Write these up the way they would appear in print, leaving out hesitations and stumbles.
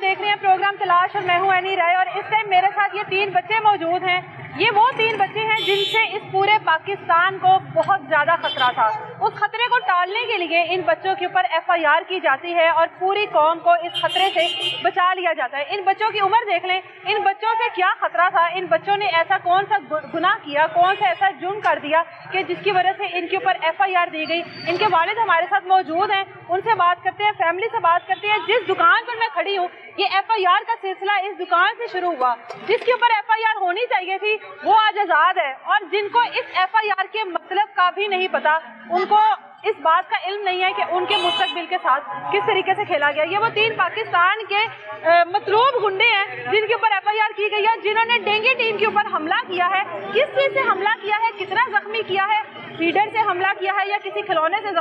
देख रहे हैं प्रोग्राम तलाश और मैं हूं एनी राय और इस टाइम मेरे साथ ये 3 बच्चे मौजूद हैं। ये वो 3 बच्चे हैं जिनसे इस पूरे पाकिस्तान को बहुत ज़्यादा खतरा था। उस खतरे को टालने के लिए इन बच्चों के ऊपर FIR की जाती है और पूरी कौम को इस खतरे से बचा लिया जाता है। इन बच्चों की उम्र देख लें, इन बच्चों से क्या खतरा था, इन बच्चों ने ऐसा कौन सा गुनाह किया, कौन सा ऐसा जुर्म कर दिया कि जिसकी वजह से इनके ऊपर FIR दी गई। इनके वालिद हमारे साथ मौजूद हैं, उनसे बात करते हैं, फैमिली से बात करते हैं। जिस दुकान पर मैं खड़ी हूँ, ये FIR का सिलसिला इस दुकान से शुरू हुआ। जिसके ऊपर FIR होनी चाहिए थी वो आज आजाद है और जिनको इस FIR के मतलब का भी नहीं पता, उनको इस बात का इल्म नहीं है कि उनके मुस्तकबिल के साथ किस तरीके से खेला गया। ये वो 3 पाकिस्तान के मतलूब गुंडे हैं जिनके ऊपर FIR की गई है, जिन्होंने डेंगी टीम के ऊपर हमला किया है। किस चीज से हमला किया है, कितना जख्मी किया है, फीडर से हमला किया है या किसी खिलौने से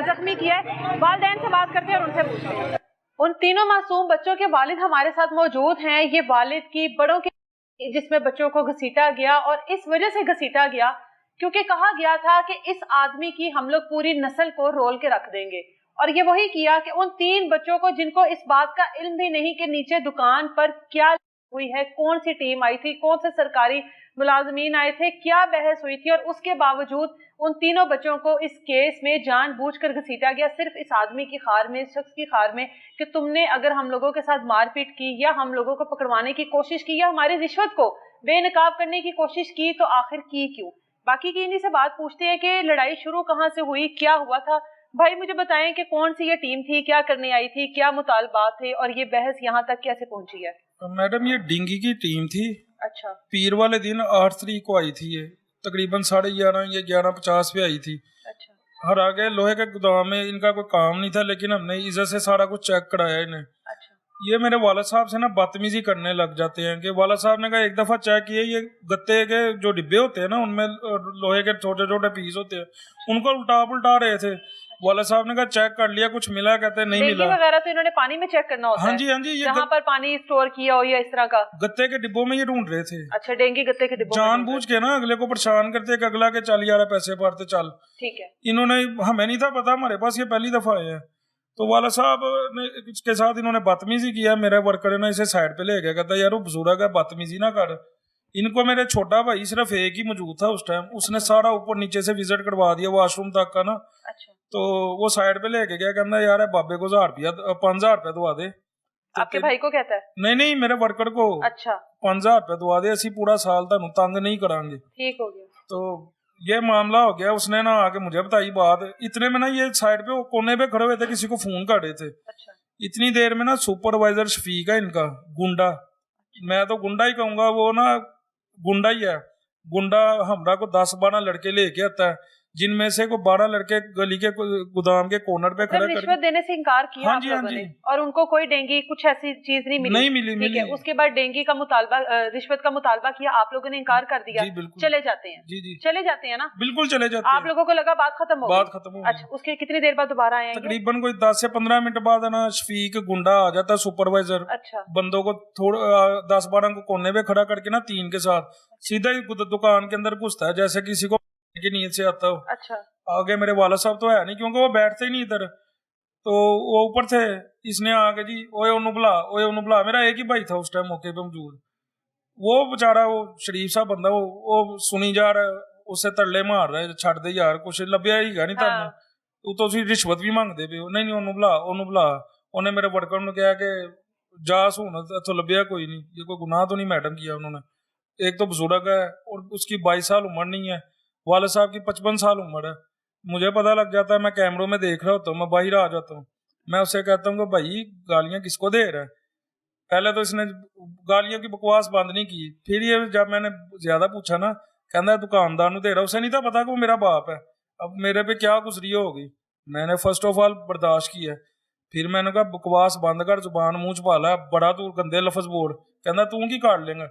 जख्मी किया है। वालिदैन से बात करते हैं और उनसे पूछते हैं। उन तीनों मासूम बच्चों के वालिद हमारे साथ मौजूद हैं। ये वालिद की बड़ों के जिसमें बच्चों को घसीटा गया और इस वजह से घसीटा गया क्योंकि कहा गया था कि इस आदमी की हम लोग पूरी नस्ल को रोल के रख देंगे। और ये वही किया कि उन 3 बच्चों को जिनको इस बात का इल्म भी नहीं कि नीचे दुकान पर क्या हुई है, कौन सी टीम आई थी, कौन से सरकारी मुलाजमीन आए थे, क्या बहस हुई थी, और उसके बावजूद उन तीनों बच्चों को इस केस में जानबूझकर घसीटा गया सिर्फ इस आदमी की खार में, इस शख्स की खार में कि तुमने अगर हम लोगों के साथ मारपीट की या हम लोगों को पकड़वाने की कोशिश की या हमारी रिश्वत को बेनकाब करने की कोशिश की तो आखिर की क्यों। बाकी की इन्हीं से बात पूछते हैं कि लड़ाई शुरू कहाँ से हुई, क्या हुआ था। भाई मुझे बताएं कि कौन सी ये टीम थी, क्या करने आई थी, क्या मुतालबात थे और ये बहस यहाँ तक कैसे पहुंची है। मैडम ये डिंगी की टीम थी। अच्छा। पीर वाले दिन 8 तारीख को आई थी। ये तकरीबन 11:30 या 11:50 पे आई थी। अच्छा। हर आगे लोहे के गोदाम में इनका कोई काम नहीं था, लेकिन हमने इज्जत से सारा कुछ चेक कराया इन्हें। अच्छा। ये मेरे वाला साहब से ना बदतमीजी करने लग जाते हैं कि वाला साहब ने कहा एक दफा चेक किए, ये गत्ते के जो डिब्बे होते हैं ना उनमें लोहे के छोटे छोटे पीस होते हैं, उनको उल्टा पुल्टा रहे थे। वाला साहब ने कहा चेक कर लिया, कुछ मिला, कहते नहीं मिला। वगैरह तो इन्होंने पानी में चेक करना होता है। हाँ जी, ये जहाँ पर पानी स्टोर किया हो या इस तरह का गत्ते के डिब्बों में ये ढूंढ रहे थे। अच्छा, डेंगी गत्ते के डिब्बों जानबूझ के ना अगले को परेशान करते कि अगला के चल यार पैसे भरते चल। ठीक है। इन्होंने, हमें नहीं था पता, हमारे पास ये पहली दफा आए हैं। तो वाला साहब ने के साथ इन्होंने बदतमीजी किया। मेरे वर्कर ने इसे साइड पे ले गया, कहता यार वो बुजुर्ग है, बदतमीजी ना कर। इनको मेरे छोटा भाई सिर्फ एक ही मौजूद था उस टाइम, उसने सारा ऊपर नीचे से विजिट करवा दिया वॉशरूम तक का ना। अच्छा। तो वो साइड पे लेके गया, कहता यार बाबे को 5,000 रुपया दवा दे। आपके भाई को कहता है? नहीं मेरे वर्कर को। अच्छा। 5,000 रुपया दवा दे, असी पूरा साल तुहानू तंग नहीं करांगे। ठीक हो गया। तो ये मामला हो गया। उसने ना आके मुझे बताई बात। इतने में ना ये साइड पे कोने पे खड़े हुए थे, किसी को फोन कर रहे थे। अच्छा। इतनी देर में ना सुपरवाइजर शफीक है इनका, गुंडा, मैं तो गुंडा ही कहूंगा, वो ना गुंडा ही है। गुंडा हमरा को 10-12 लड़के लेके आता है, जिनमें से को 12 लड़के गली के गोदाम के कॉर्नर पे खड़े रिश्वत देने से इनकार किया आप लोगों ने और उनको कोई डेंगी कुछ ऐसी चीज नहीं मिली। ठीक है। उसके बाद डेंगी का मुतालबा, रिश्वत का मुतालबा किया, आप लोगों ने इनकार कर दिया। चले जाते हैं। जी चले जाते हैं ना? बिल्कुल चले जाते हैं। आप लोगों को लगा बात खत्म हो गई? बात खत्म हो गई। अच्छा, उसके कितनी देर बाद दोबारा आए? तकरीबन कोई 10 से 15 मिनट बाद ना शफीक गुंडा आ जाता, सुपरवाइजर। अच्छा। बंदों को थोड़ा 10-12 को कोने पे खड़ा करके ना 3 के साथ सीधा ही दुकान के अंदर घुसता है, जैसे किसी को की नीयत से आता हो। अच्छा। आगे मेरे वाला साहब तो है नहीं, क्योंकि वो बैठते ही नहीं इधर, तो वो ऊपर थे। इसने आगे जी ओए उन्हों बुला। मेरा एक ही भाई था उस टाइम मौके पे मौजूद। वो बेचारा, वो शरीफ सा बंदा, वो सुनी जा रहा है, उससे तरले मार रहा है, छड़ दे यार कुछ लभ्या ही नहीं तुहानू, तू तो रिश्वत भी मंगते पे हो। नहीं उन्हों बुला। उन्हें मेरे वर्कर ने कहा कि जा सुन इथों लभ्या कोई नहीं, ये कोई गुनाह तो नहीं मैडम किया उन्होंने। एक तो बुजुर्ग है और उसकी 22 साल उम्र नहीं है, वाले साहब की 55 साल उम्र है। मुझे पता लग जाता है, मैं कैमरों में देख रहा होता हूँ, मैं बाहर आ जाता हूँ। मैं उससे कहता हूँ कि भाई गालियां किसको दे रहा है। पहले तो इसने गालियों की बकवास बंद नहीं की, फिर ये जब मैंने ज्यादा पूछा ना, कहना दुकानदार को दे रहा। उसे नहीं था पता कि वो मेरा बाप है। अब मेरे पे क्या गुजरी होगी, मैंने फर्स्ट ऑफ ऑल बर्दाश्त किया। फिर मैंने कहा बकवास बंद कर, जुबान मुंह च पा ला, बड़ा तू गंदे लफज बोल। कहना तू की काट लेगा।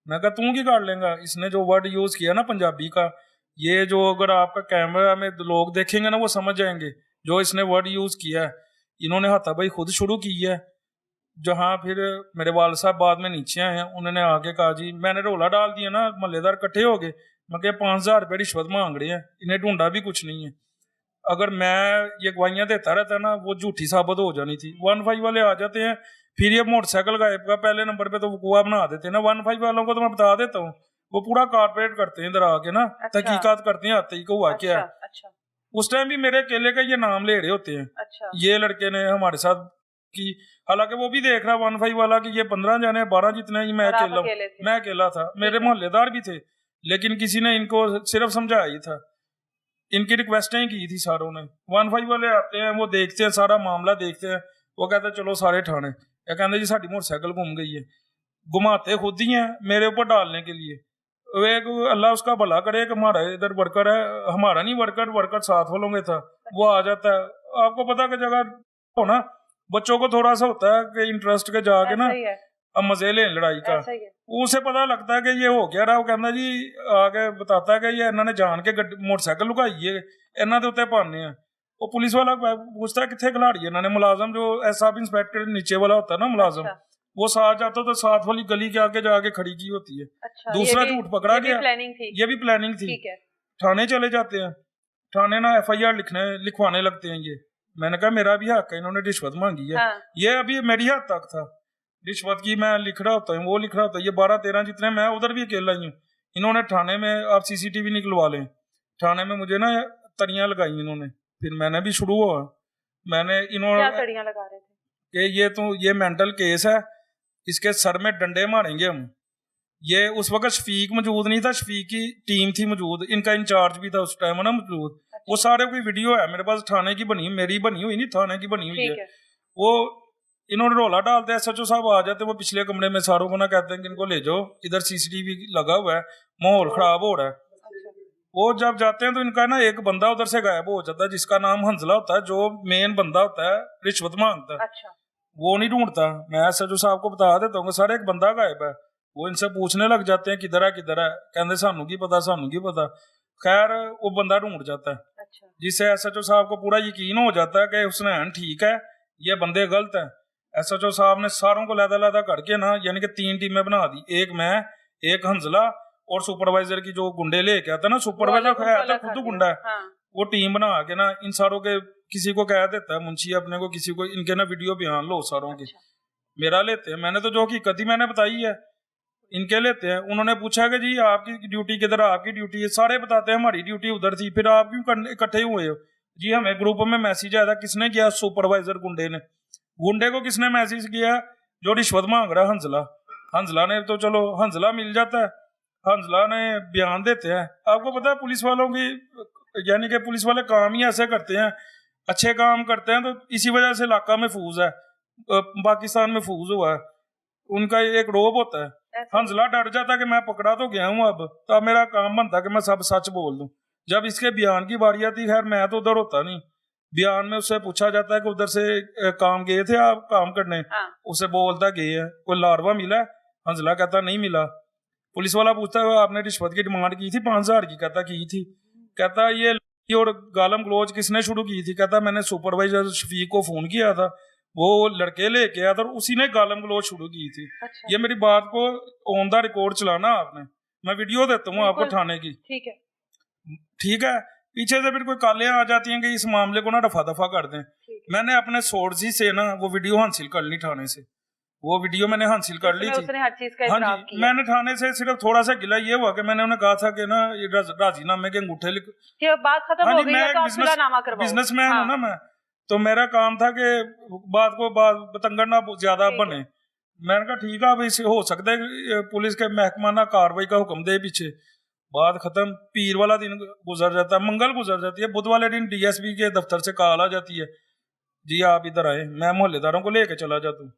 मैं कहा तू की काट लेगा। इसने जो वर्ड यूज किया ना पंजाबी का, ये जो अगर आपका कैमरा में लोग देखेंगे ना वो समझ जाएंगे जो इसने वर्ड यूज किया है। इन्होंने हाथापाई खुद शुरू की है। जहाँ फिर मेरे वाल साहब बाद में नीचे आए हैं, उन्होंने आके कहा जी, मैंने रोला डाल दिया ना, महल्लेदार इकट्ठे हो गए। मैं क्या 5,000 रुपये रिश्वत मांग रहे हैं, इन्हें ढूंढा भी कुछ नहीं है। अगर मैं ये गवाहियां देता रहता ना, वो झूठी साबित हो जानी थी। 1-5 वाले आ जाते हैं, फिर ये मोटरसाइकिल गायब का पहले नंबर पे तो वकूआ बना देते हैं ना। 15 वालों को तो मैं बता देता हूँ, वो पूरा कारपोरेट करते हैं इधर आके ना, अच्छा। तहकीकात करते हैं आते ही को हुआ क्या है। अच्छा। उस टाइम भी मेरे अकेले का ये नाम ले रहे होते हैं। अच्छा। ये लड़के ने हमारे साथ की, हालांकि वो भी देख रहा 15 वाला कि ये 15 जने 12 जितने ही मैं अकेला हूँ, मैं अकेला था, मेरे मोहल्लेदार भी थे, लेकिन किसी ने इनको सिर्फ समझाया ही था, इनकी रिक्वेस्टें ही की थी सारों ने। 15 वाले आते हैं, वो देखते हैं सारा मामला देखते हैं, वो कहते हैं चलो सारे ठाणे, या कहते जी साड़ी मोटरसाइकिल घूम गई है, घुमाते खुद ही हैं मेरे ऊपर डालने के लिए। एक अल्लाह उसका भला करे कि हमारा इधर वर्कर है, हमारा नहीं वर्कर साथ वालों में था, वो आ जाता है। आपको पता कि जगह हो ना, बच्चों को थोड़ा सा होता है कि इंटरेस्ट के जाके ना अब मजे लें लड़ाई का, उसे पता लगता है कि ये हो क्या रहा। वो कहता जी आगे बताता है कि ये इन्होंने जान के मोटरसाइकिल लुकाई है, इन्हों के उत्ते पाने हैं। वो पुलिस वाला पूछता है कितने खिलाड़ी है इन्होंने, मुलाजम जो सब इंस्पेक्टर नीचे वाला होता है ना मुलाजम, वो साथ जाता तो साथ वाली गली के आगे जाके खड़ी की होती है। दूसरा झूठ पकड़ा गया, ये भी प्लानिंग थी। थाने चले जाते हैं, थाने ना FIR लिखवाने लगते हैं। ये मैंने कहा मेरा भी हक है, इन्होंने रिश्वत मांगी है। ये अभी मेरी हद तक था रिश्वत की, मैं लिख रहा होता हूँ, वो लिख रहा होता है, ये 12-13 जितने, मैं उधर भी अकेला ही हूँ। इन्होंने थाने में आप CCTV निकलवा लें, थाने में मुझे ना तरियां लगाई इन्होंने। फिर मैंने भी शुरू हुआ, मैंने इन्होंने तरियां लगा रहे थे कि ये तो ये मेंटल केस है, इसके सर में डंडे मारेंगे हम। ये उस वक्त शफीक मौजूद नहीं था, शफीक की टीम थी मौजूद, इनका इंचार्ज भी था उस टाइम ना मौजूद। वो सारे कोई वीडियो है मेरे पास, थाने की बनी, मेरी बनी हुई नहीं, थाने की बनी हुई है। वो इन्होंने रोला डालते हैं, SHO साहब आ जाते, वो पिछले कमरे में सारों को ना कहते हैं कि इनको ले जाओ, इधर CCTV लगा हुआ है, माहौल खराब हो रहा है। वो जब जाते हैं तो इनका ना एक बंदा उधर से गायब हो जाता है, जिसका नाम हंसला होता है, जो मेन बंदा होता है रिश्वत मांगता है। वो नहीं ढूंढता, मैं SHO साहब को बता देता हूँ सर एक बंदा गायब है। वो इनसे पूछने लग जाते हैं किधर है किधर है, कहते सानू की पता, सानू की पता। खैर वो बंदा ढूंढ जाता है, जिससे SHO साहब को पूरा यकीन हो जाता है कि हुसनैन ठीक है, ये बंदे गलत है। SHO साहब ने सारों को लैदा करके ना, यानी कि 3 टीमें बना दी, एक मैं, एक हंसला और सुपरवाइजर की जो गुंडे लेके आता ना, सुपरवाइजर है तो खुद गुंडा है। वो टीम बना के ना इन सारों के, किसी को कह देता है मुंशी अपने को, किसी को इनके ना वीडियो बयान लो सारों की, मेरा लेते हैं। मैंने तो जो हकीकत ही मैंने बताई है, इनके लेते हैं। उन्होंने पूछा कि जी आपकी ड्यूटी किधर, आपकी ड्यूटी है, सारे बताते हैं हमारी ड्यूटी उधर थी, फिर आप क्यों इकट्ठे हुए हो? जी हमें ग्रुप में मैसेज आया था। किसने किया? सुपरवाइजर गुंडे ने। गुंडे को किसने मैसेज किया? जो रिश्वत मांग रहा हंसला। हंसला ने तो चलो हंसला मिल जाता है, हंसला ने बयान देते हैं। आपको पता है पुलिस वालों की, यानी कि पुलिस वाले काम ही ऐसे करते हैं, अच्छे काम करते हैं, तो इसी वजह से इलाका महफूज है, पाकिस्तान महफूज हुआ है। उनका एक रोब होता है। हंसला डर जाता कि मैं पकड़ा तो गया हूँ, अब मेरा काम बनता कि मैं सब सच बोल दूं। जब इसके बयान की बारी आती, खैर मैं तो उधर होता नहीं, बयान में उससे पूछा जाता है कि उधर से काम गए थे आप काम करने? उसे बोलता गए हैं। कोई लारवा मिला? हंसला कहता नहीं मिला। पुलिस वाला पूछता है आपने रिश्वत की डिमांड की थी 5000 की? कहता की थी। कहता ये और गालम गलोच किसने शुरू की थी? कहता मैंने सुपरवाइजर शफीक को फोन किया था, वो लड़के लेके आया था, उसी ने गालम गलोच शुरू की थी। अच्छा। ये मेरी बात को ऑन द रिकॉर्ड चलाना आपने, मैं वीडियो देता हूँ आपको थाने की। ठीक है, ठीक है। पीछे से फिर कोई कालियां आ जाती हैं कि इस मामले को ना रफा दफा कर दें। मैंने अपने सोर्स ही से ना वो वीडियो हासिल कर ली थाने से, वो वीडियो मैंने हासिल कर ली थी। उसने हर चीज का इकरार किया। मैंने थाने से सिर्फ थोड़ा सा गिला ये हुआ कि मैंने उन्हें कहा था कि ना ये राजीनामे के अंगूठे लिख, बात खत्म हो गई है तो आप सुलहनामा करवाओ। बिजनेसमैन हूं ना मैं, तो मेरा काम था कि बात को बतंगड़ ना ज्यादा बने। मैंने कहा ठीक है, अब इसे हो सकता है पुलिस के महकमा ना कार्रवाई का हुक्म दे पीछे। बात खत्म। पीर वाला दिन गुजर जाता है, मंगल गुजर जाती है, बुध वाले दिन DSP के दफ्तर से कॉल आ जाती है, जी आप इधर आए, मैं मोहल्लेदारों को लेके चला जाता हूँ।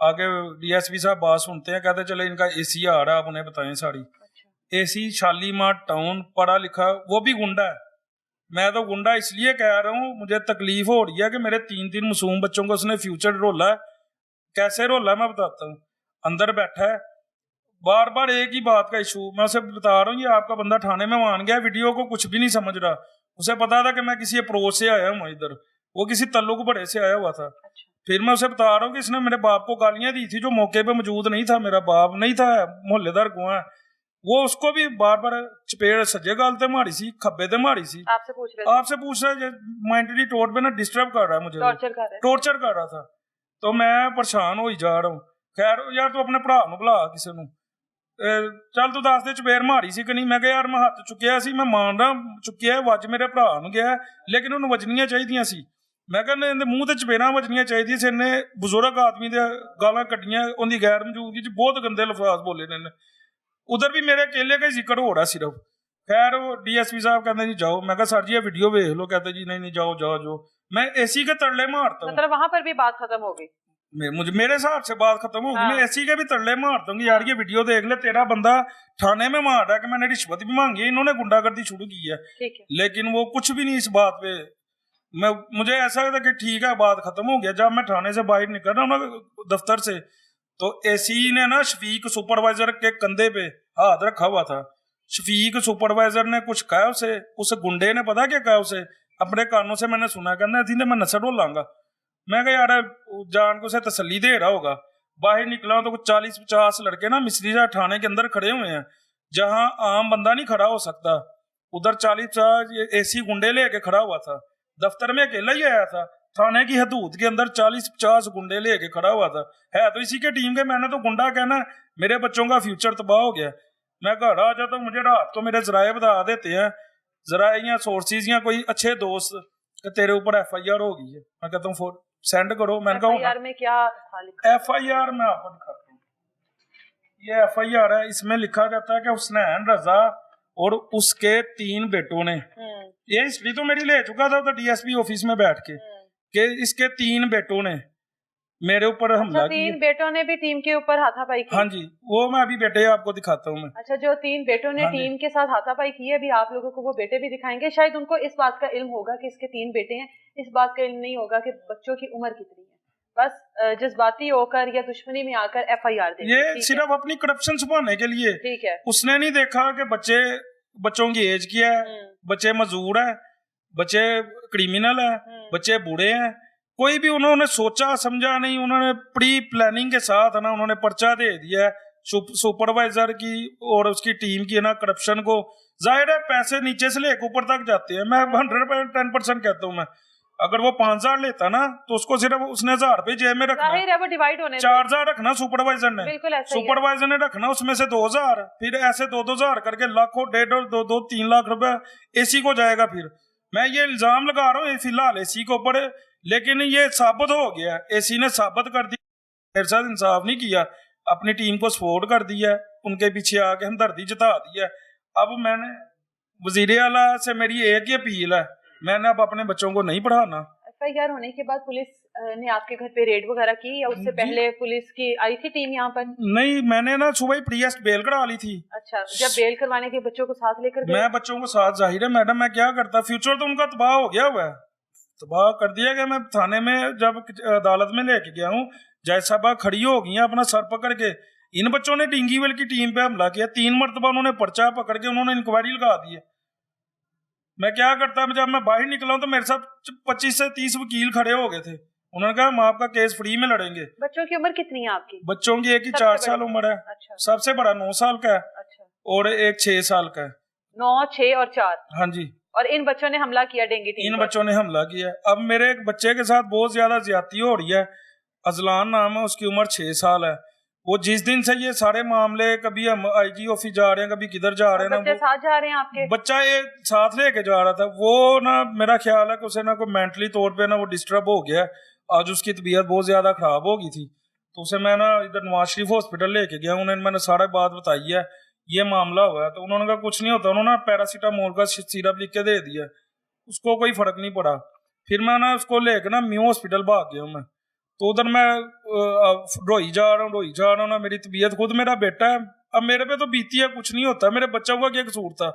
आगे DSP साहब बात सुनते हैं, कहते चले इनका AC आ रहा है, आप उन्हें बताएं सारी। AC शालीमार टाउन, पढ़ा लिखा, वो भी गुंडा है। मैं तो गुंडा इसलिए कह रहा हूँ, मुझे तकलीफ हो रही है कि मेरे 3 मासूम बच्चों को उसने फ्यूचर रोला है। कैसे रोला है मैं बताता हूँ। अंदर बैठा है, बार बार एक ही बात का इशू, मैं उसे बता रहा हूँ ये आपका बंदा थाने में मान गया, वीडियो को कुछ भी नहीं समझ रहा। उसे पता था कि मैं किसी अप्रोच से आया हूँ इधर, वो किसी तल्लुक बड़े से आया हुआ था। फिर मैं उसे बता रहा हूँ कि इसने मेरे बाप को गालियां दी थी, जो मौके पे मौजूद नहीं था, मेरा बाप नहीं था, मोहल्लेदार को है वो, उसको भी बार बार चपेड़ सज्जे गाल ते मारी सी, खब्बे ते मारी सी। आपसे पूछ रहे मेंटली तौर पे ना डिस्टर्ब कर रहा है मुझे, टॉर्चर कर रहा था। तो मैं परेशान हो ही जा रहा हूँ। खैर यार तू अपने भरा ਨੂੰ ਬੁਲਾ ਕਿਸੇ ਨੂੰ, ਚੱਲ ਤੂੰ ਦੱਸ ਦੇ ਚਪੇੜ ਮਾਰੀ ਸੀ ਕਿ ਨਹੀਂ। ਮੈਂ ਕਿਹਾ ਯਾਰ ਮੈਂ ਹੱਥ ਚੁੱਕਿਆ ਸੀ, ਮੈਂ ਮਾਰਨਾ ਚੁੱਕਿਆ, ਵੱਜ ਮੇਰੇ ਭਰਾ ਨੂੰ ਗਿਆ, ਲੇਕਿਨ ਉਹਨੂੰ ਵੱਜਣੀਆਂ ਚਾਹੀਦੀਆਂ ਸੀ। ਮੈਂ ਕਹਿੰਦਾ ਇਹਦੇ ਮੂੰਹ ਤੇ ਚਪੇੜਾਂ ਵੱਜਣੀਆਂ ਚਾਹੀਦੀਆਂ ਸੀ। ਇਹਨੇ ਬਜ਼ੁਰਗ ਆਦਮੀ ਦੇ ਗਾਲਾਂ ਕੱਢੀਆਂ, ਉਹਦੀ ਗੈਰ ਮੌਜੂਦਗੀ 'ਚ ਬਹੁਤ ਗੰਦੇ ਲਫ਼ਜ਼ ਬੋਲੇ ਨੇ। ਉਧਰ ਵੀ ਮੇਰੇ ਅਕੇਲੇ का ही जिक्र हो रहा सिर्फ। खैर वो डीएसपी साहब कहते जी जाओ। मैं कहा सर जी ये वीडियो देख लो। कहते जी नहीं नहीं जाओ जाओ जाओ। मैं एसी के तरले मारता हूँ। मतलब वहां पर भी बात खत्म हो गई। मेरे हिसाब से बात खत्म होगी। मैं एसी के भी तरले मार दूंगी यार ये वीडियो देख ले, तेरा बंदा थाने में मार रहा है कि मैंने रिश्वत भी मांगी है, इन्होंने गुंडागर्दी शुरू की है। लेकिन वो कुछ भी नहीं इस बात पे। मुझे ऐसा था कि ठीक है बात खत्म हो गया। जब मैं थाने से बाहर निकल रहा हूँ दफ्तर से, तो एसी ने ना शफीक सुपरवाइजर के कंधे पे हाथ रखा हुआ था। शफीक सुपरवाइजर ने कुछ कहा उसे, उस गुंडे ने पता क्या कहा उसे, अपने कानों से मैंने सुना, कहना थी मैं नशा डोलांगा। मैं कहा यार जान को उसे तसल्ली दे रहा होगा। बाहर निकला तो कुछ 40-50 लड़के ना मिस्त्री थाने के अंदर खड़े हुए हैं, जहां आम बंदा नहीं खड़ा हो सकता। उधर 40-50 एसी गुंडे लेके खड़ा हुआ था। दफ्तर में अकेला ही आया था, थाने की हदूद के अंदर 40-50 गुंडे लेके खड़ा हुआ था। है तो इसी के टीम के। मैंने तो गुंडा कहना, मेरे बच्चों का फ्यूचर तबाह हो गया। मैं घर आ जाता हूँ, मुझे रात को मेरे जराए बता देते हैं, जराए या सोर्सेज या कोई अच्छे दोस्त कि तेरे ऊपर FIR हो गई है। मैं कहता हूँ सेंड करो। मैंने कहा FIR में क्या था लिखा? FIR मैं आपको दिखाता हूँ। ये FIR है, इसमें लिखा जाता है कि हुसनैन रजा और उसके 3 बेटों ने, ये हिस्ट्री तो मेरी ले चुका था तो DSP ऑफिस में बैठ के, कि इसके 3 बेटों ने मेरे ऊपर हमला किया। 3 बेटों ने भी टीम के ऊपर हाथापाई की? हाँ जी, वो मैं अभी बेटे आपको दिखाता हूँ मैं। अच्छा, जो 3 बेटों ने टीम के साथ हाथापाई की है, अभी आप लोगों को वो बेटे भी दिखाएंगे। शायद उनको इस बात का इल्म होगा कि इसके 3 बेटे हैं, इस बात का इल्म नहीं होगा कि बच्चों की उम्र कितनी है। बस जज्बाती होकर या दुश्मनी में आकर FIR दे। ये सिर्फ अपनी करप्शन छुपाने के लिए। ठीक है। उसने नहीं देखा कि बच्चों की एज क्या है, बच्चे मजदूर है, बच्चे क्रिमिनल है, बच्चे बूढ़े हैं। कोई भी उन्होंने सोचा समझा नहीं। उन्होंने प्री प्लानिंग के साथ ना उन्होंने पर्चा दे दिया सुपरवाइजर की और उसकी टीम की ना करप्शन को। जाहिर है पैसे नीचे से लेकर ऊपर तक जाते हैं। मैं 110% कहता हूँ। मैं अगर वो 5,000 लेता ना तो उसको सिर्फ उसने 1,000 रुपए जेब में रखना, जाहिर है वो डिवाइड होने 4,000 रखना सुपरवाइजर ने। बिल्कुल ऐसा सुपरवाइजर ने रखना उसमें से 2,000, फिर ऐसे 2-2,000 करके लाखों 1.5 2-3 लाख रुपए एसी को जाएगा। फिर मैं ये इल्जाम लगा रहा हूँ फिलहाल एसी के ऊपर, लेकिन ये साबित हो गया, एसी ने साबित कर दिया मेरे साथ इंसाफ नहीं किया, अपनी टीम को सपोर्ट कर दिया, उनके पीछे आके हमदर्दी जता दिया। अब मैंने वजीर आला से मेरी एक ही अपील है, मैंने अब अपने बच्चों को नहीं पढ़ाना। FIR होने के बाद पुलिस ने आपके घर पे रेड वगैरह की या उससे पहले पुलिस की आई थी टीम यहाँ पर? नहीं, मैंने ना सुबह ही प्रीएस्ट बेल करा ली थी। अच्छा, जब बेल करवाने के बच्चों को साथ लेकर मैं बच्चों को साथ, जाहिर है मैडम मैं क्या करता, फ्यूचर तो उनका तबाह हो गया हुआ है, तबाह कर दिया गया। मैं थाने में जब अदालत में लेके गया हूँ, जज साहबा खड़ी हो गई अपना सर पकड़ के। इन बच्चों ने डिंगीवेल की टीम पे हमला किया, 3 मरतबा उन्होंने पर्चा पकड़ के उन्होंने इंक्वायरी लगा दी है। मैं क्या करता, जब मैं बाहर निकला तो मेरे साथ 25 से 30 वकील खड़े हो गए थे। उन्होंने कहा हम आपका केस फ्री में लड़ेंगे। बच्चों की उम्र कितनी है आपकी? बच्चों की एक ही 4 साल उम्र है। अच्छा। सबसे बड़ा 9 साल का है। अच्छा। और एक 6 साल का है। 9, 6 और 4। हाँ जी। और इन बच्चों ने हमला किया डेंगू टीम इन बच्चों ने हमला किया। अब मेरे एक बच्चे के साथ बहुत ज्यादा ज्यादती हो रही है, अजलान नाम है, उसकी उम्र 6 साल है। वो जिस दिन से ये सारे मामले, कभी हम IG ऑफिस जा रहे हैं, कभी किधर जा रहे हैं, बच्चे साथ जा रहे हैं आपके? बच्चा ये साथ लेके जा रहा था। वो ना मेरा ख्याल है कि उसे ना कोई मेंटली तौर पे ना वो डिस्टर्ब हो गया। आज उसकी तबीयत बहुत ज्यादा खराब हो गई थी, तो उसे मैं ना इधर नवाज शरीफ हॉस्पिटल लेके गया। उन्हें मैंने सारा बात बताई है, ये मामला हुआ है। तो उन्होंने कहा कुछ नहीं होता। उन्होंने पैरासीटामोल का सिरप लिख के दे दिया, उसको कोई फर्क नहीं पड़ा। फिर मैं ना उसको लेकर ना म्यू हॉस्पिटल भाग गया मैं। तो उधर मैं रोई जा रहा हूँ ना, मेरी तबीयत, खुद मेरा बेटा है, अब मेरे पे तो बीती है, कुछ नहीं होता। मेरे बच्चों का क्या कसूर था?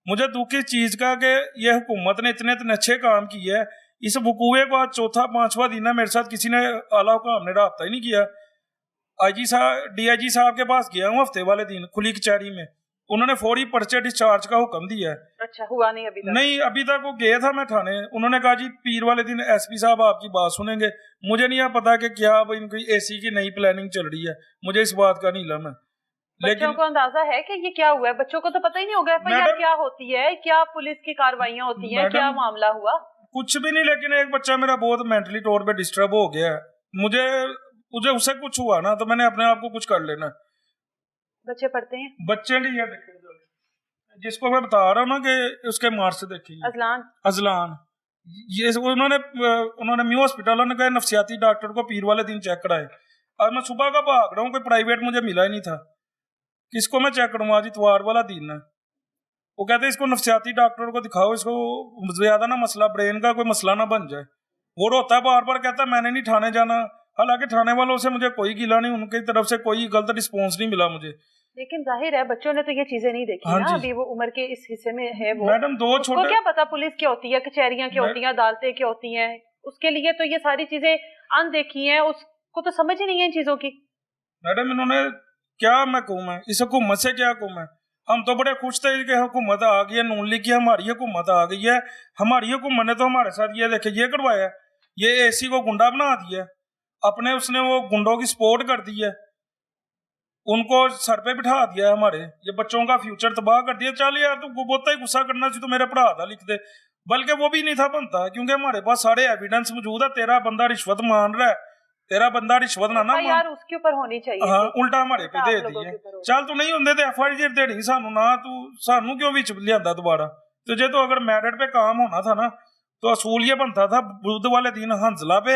मुझे दुख इस चीज का कि ये हुकूमत ने इतने अच्छे काम किए है। इस वकूए को आज 4था-5वां दिन है, मेरे साथ किसी ने आला हुकाम ने रब्ता ही नहीं किया। DIG साहब के पास गया हूँ हफ्ते वाले दिन खुली कचहरी में, उन्होंने फौरी पर्चे डिस्चार्ज का हुक्म दिया है। अच्छा, हुआ नहीं अभी तक? नहीं, अभी तक वो गया था मैं थाने, उन्होंने कहा जी पीर वाले दिन SP साहब आपकी बात सुनेंगे। मुझे नहीं पता कि क्या इनकी AC की नई प्लानिंग चल रही है, मुझे इस बात का नहीं इल्म है। बच्चों को अंदाजा है कि ये क्या हुआ है? बच्चों को तो पता ही नहीं होगा FIR क्या होती है, क्या पुलिस की कार्रवाइयां होती हैं, क्या मामला हुआ? कुछ भी नहीं, लेकिन एक बच्चा मेरा बहुत मेंटली तौर पे डिस्टर्ब हो गया है। मुझे मुझे उससे कुछ हुआ ना तो मैंने अपने आप को कुछ कर लेना। बच्चे पढ़ते हैं? बच्चे नहीं, ये देखे जिसको मैं बता रहा हूँ ना कि उसके मार्क्स देखिए। अजलान ये उन्होंने म्यू हॉस्पिटल, उन्होंने कहा नफसियाती डॉक्टर को पीर वाले दिन चेक कराए। और मैं सुबह का भाग रहा हूँ, कोई प्राइवेट मुझे मिला ही नहीं था, किसको मैं चेक करूँ? आज इतवार वाला दिन है। वो कहते इसको नफसियाती डॉक्टर को दिखाओ, इसको ज्यादा ना मसला ब्रेन का कोई मसला ना बन जाए। वो रोता है बार बार, कहता है मैंने नहीं थाने जाना। हालांकि थाने वालों से मुझे कोई गिला नहीं, उनकी तरफ से कोई गलत रिस्पॉन्स नहीं मिला मुझे। लेकिन जाहिर है बच्चों ने तो ये चीजें नहीं देखी ना, अभी वो उम्र के इस हिस्से में है। वो मैडम दो छोटे, क्या पता पुलिस क्या होती है, कचहरियां क्या होती हैं, अदालतें क्या होती हैं, उसके लिए तो ये सारी चीजें अनदेखी हैं, उसको तो समझ ही नहीं है इन चीजों की। मैडम इन्होंने क्या मैं कहूँ, मैं इस हुकूमत से क्या कहूँ? मैं हम तो बड़े खुश थे कि हुकूमत आ गई है, नून लीग की हमारी हुकूमत आ गई है। हमारी हुकूमत ने तो हमारे साथ ये देखे ये करवाया, ये एसी को गुंडा बना दिया अपने, उसने वो गुंडों की सपोर्ट कर दी है, उनको सर पे बिठा दिया है हमारे, ये बच्चों का फ्यूचर तबाह कर दिया। चल यार तू बहुत ही गुस्सा करना चाहिए तो मेरे भरा था लिख दे, बल्कि वो भी नहीं था बनता, क्योंकि हमारे पास सारे एविडेंस मौजूद है। तेरा बंदा रिश्वत मान रहा है, तेरा बंदा रिश्वत ना यार उसके ऊपर होनी चाहिए। हाँ उल्टा हमारे पे दे दी है। चल तू नहीं होंगे तो FIR देनी सानू ना, तू सानू क्यों विच लियांदा दोबारा? तुझे तो अगर मैरिट पे काम होना था ना तो असूल ये बनता था बुध वाले दिन हंसला पे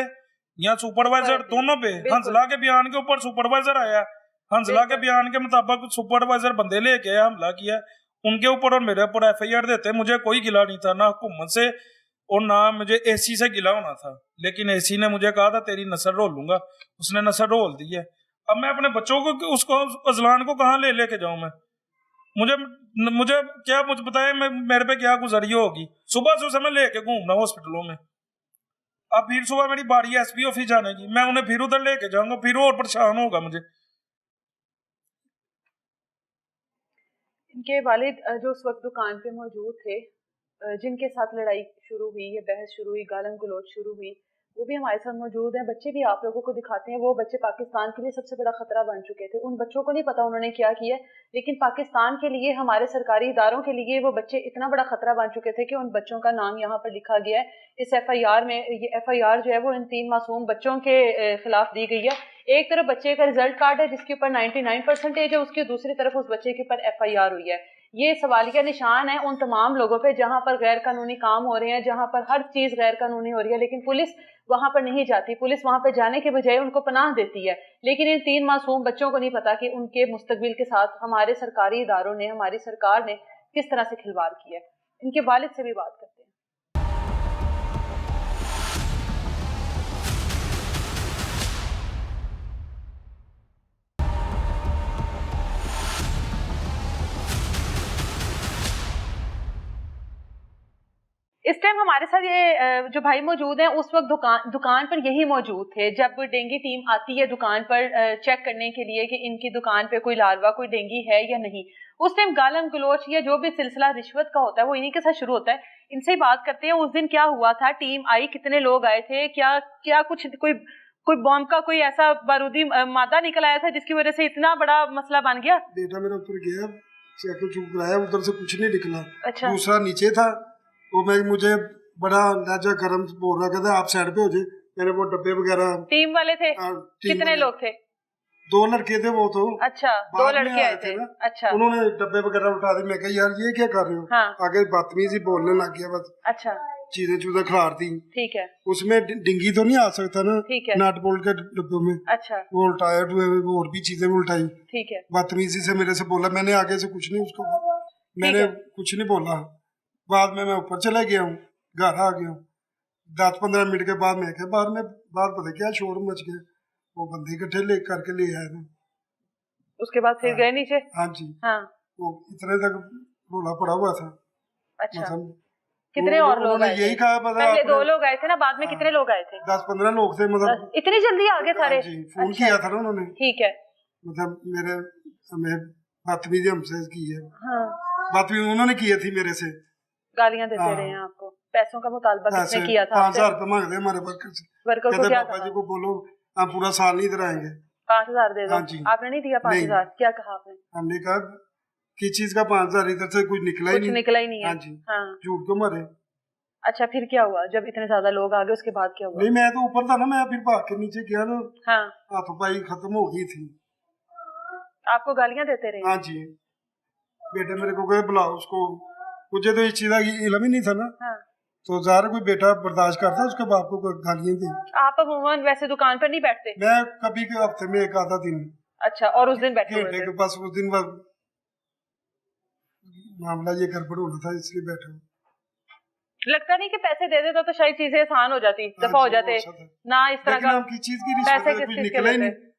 या सुपरवाइजर दोनों पे। हंसला के बयान के ऊपर सुपरवाइजर आया, हंसला के बयान के मुताबिक सुपरवाइजर बंदे लेके आया, हमला किया उनके ऊपर और मेरे ऊपर FIR देते। मुझे कोई गिला नहीं था, ना हुकूमत से और ना मुझे AC से गिला होना था, लेकिन AC ने मुझे कहा था तेरी नस्ल रोल लूंगा, उसने नस्ल रोल दी है। अब मैं अपने बच्चों को उसको अजलान को कहाँ लेके जाऊं मैं? मुझे क्या मुझे बताए मेरे पे क्या गुजरी होगी? सुबह से मैं लेके घूमना हॉस्पिटलों में, अब फिर सुबह मेरी बारी है SP ऑफिस जाने की, मैं उन्हें फिर उधर लेके जाऊंगा, फिर और परेशान होगा मुझे। इनके वालिद जो उस वक्त दुकान पे मौजूद थे, जिनके साथ लड़ाई शुरू हुई, ये बहस शुरू हुई, गालन गलौज शुरू हुई, वो भी हमारे साथ मौजूद हैं। बच्चे भी आप लोगों को दिखाते हैं। वो बच्चे पाकिस्तान के लिए सबसे बड़ा खतरा बन चुके थे। उन बच्चों को नहीं पता उन्होंने क्या किया, लेकिन पाकिस्तान के लिए, हमारे सरकारी इदारों के लिए वो बच्चे इतना बड़ा खतरा बन चुके थे कि उन बच्चों का नाम यहाँ पर लिखा गया है इस FIR में। ये FIR जो है वो इन 3 मासूम बच्चों के खिलाफ दी गई है। एक तरफ बच्चे का रिजल्ट कार्ड है जिसके ऊपर 99% है, उसकी दूसरी तरफ उस बच्चे के ऊपर FIR हुई है। ये सवालिया निशान है उन तमाम लोगों पे जहां पर गैर कानूनी काम हो रहे हैं, जहां पर हर चीज गैर कानूनी हो रही है, लेकिन पुलिस वहां पर नहीं जाती। पुलिस वहां पर जाने के बजाय उनको पनाह देती है। लेकिन इन 3 मासूम बच्चों को नहीं पता कि उनके मुस्तकबिल के साथ हमारे सरकारी इदारों ने, हमारी सरकार ने किस तरह से खिलवाड़ किया। इनके वालिद से भी बात करते हैं। इस टाइम हमारे साथ ये जो भाई मौजूद हैं, उस वक्त दुकान पर यही मौजूद थे जब डेंगू टीम आती है दुकान पर चेक करने के लिए कि इनकी दुकान पे कोई लार्वा, कोई डेंगू है या नहीं। उस टाइम गालन गलोच या जो भी सिलसिला रिश्वत का होता है वो इन्हीं के साथ शुरू होता है। इनसे ही बात करते हैं, उस दिन क्या हुआ था, टीम आई, कितने लोग आए थे, क्या कुछ कोई बॉम्ब का कोई ऐसा बारूदी मादा निकल आया था जिसकी वजह से इतना बड़ा मसला बन गया? बेटा मेरा ऊपर गया, चेक चुप कराया, उधर से कुछ नहीं निकला। अच्छा। दूसरा नीचे था, वो मुझे बड़ा लहजा गरम बोल रहा, कहता आप साइड पे हो जाए। मैंने वो डब्बे वगैरह, टीम वाले थे? कितने लोग थे? 2 लड़के थे वो तो। अच्छा, 2 लड़के आए थे। अच्छा। उन्होंने डब्बे वगैरह उठा दी। मैं कहा यार ये क्या कर रहे हो? हाँ। आगे बदतमीजी बोलने लग गया बस। अच्छा। चीजें खिलार दी। ठीक है। उसमें डिंगी तो नहीं आ सकता ना। ठीक है। नट बोल्ट के डब्बों में। अच्छा। वो उल्टाया, और भी चीजें उल्टाई। ठीक है। बदतमीजी से मेरे से बोला, मैंने आगे से कुछ नहीं उसको, मैंने कुछ नहीं बोला। बाद में मैं ऊपर चला गया हूँ, घर आ गया हूँ। 10-15 मिनट के बाद मैं बाहर में बाहर पता क्या शोर मच गया। वो बंदे इकट्ठे ले करके ले आए थे। उसके बाद फिर गए नीचे? हाँ जी। हाँ। वो इतने तक रोला पड़ा हुआ था। अच्छा। कितने और लोग आए? यही कहा पता, पहले 2 लोग आए थे ना, बाद में कितने लोग आए थे? 10-15 लोग थे। मतलब इतनी जल्दी आ गए सारे? जी, फोन किया था ना उन्होंने। ठीक है। मतलब हमें बदतमीजी हमसे की है। हाँ। बदतमीजी उन्होंने की थी मेरे से। गालियां देते रहे हैं आपको? पैसों का मुतालबा किसने किया था? 5000 रुपए मांगते हमारे वर्कर से। वर्कर को क्या पापा जी को बोलो हम पूरा साल नहीं इधर आएंगे, 5000 दे दो। हाँ जी। आपने नहीं दिया 5000? क्या कहा आपने? हमने कहा किस चीज का 5000, इधर से कुछ निकला ही नहीं। निकला ही नहीं है। हाँ जी। हाँ। झूठ क्यों मारे? अच्छा, फिर क्या हुआ जब इतने ज्यादा लोग आ गए? उसके बाद क्या हुआ? नहीं, मैं तो ऊपर था ना, मैं फिर भाग के नीचे गया ना, हाँ, हाथोपाई खत्म हो गई थी। आपको गालियां देते रहे? हाँ जी, बेटे मेरे को कहे बुलाओ उसको, मुझे तो इस चीज का इल्म ही नहीं था ना, हाँ। तो ज़ाहिर कोई बेटा बर्दाश्त करता उसके बाप को कोई गालियां दी। आप अमूमन वैसे दुकान पर नहीं बैठते? मैं कभी के हफ्ते में एक आधा दिन, अच्छा, और उस दिन बैठे हुए घंटे थे? के पास उस दिन बाद मामला ये गड़बड़ होना था, इसलिए बैठा हूँ। लगता नहीं कि पैसे दे देता तो शायद चीजें आसान हो जाती, दफा हो जाते ना इस तरह लेकिन का। हम की चीज की पैसे रिश्वत किस कुछ चीज के निकला ही लेते? नहीं।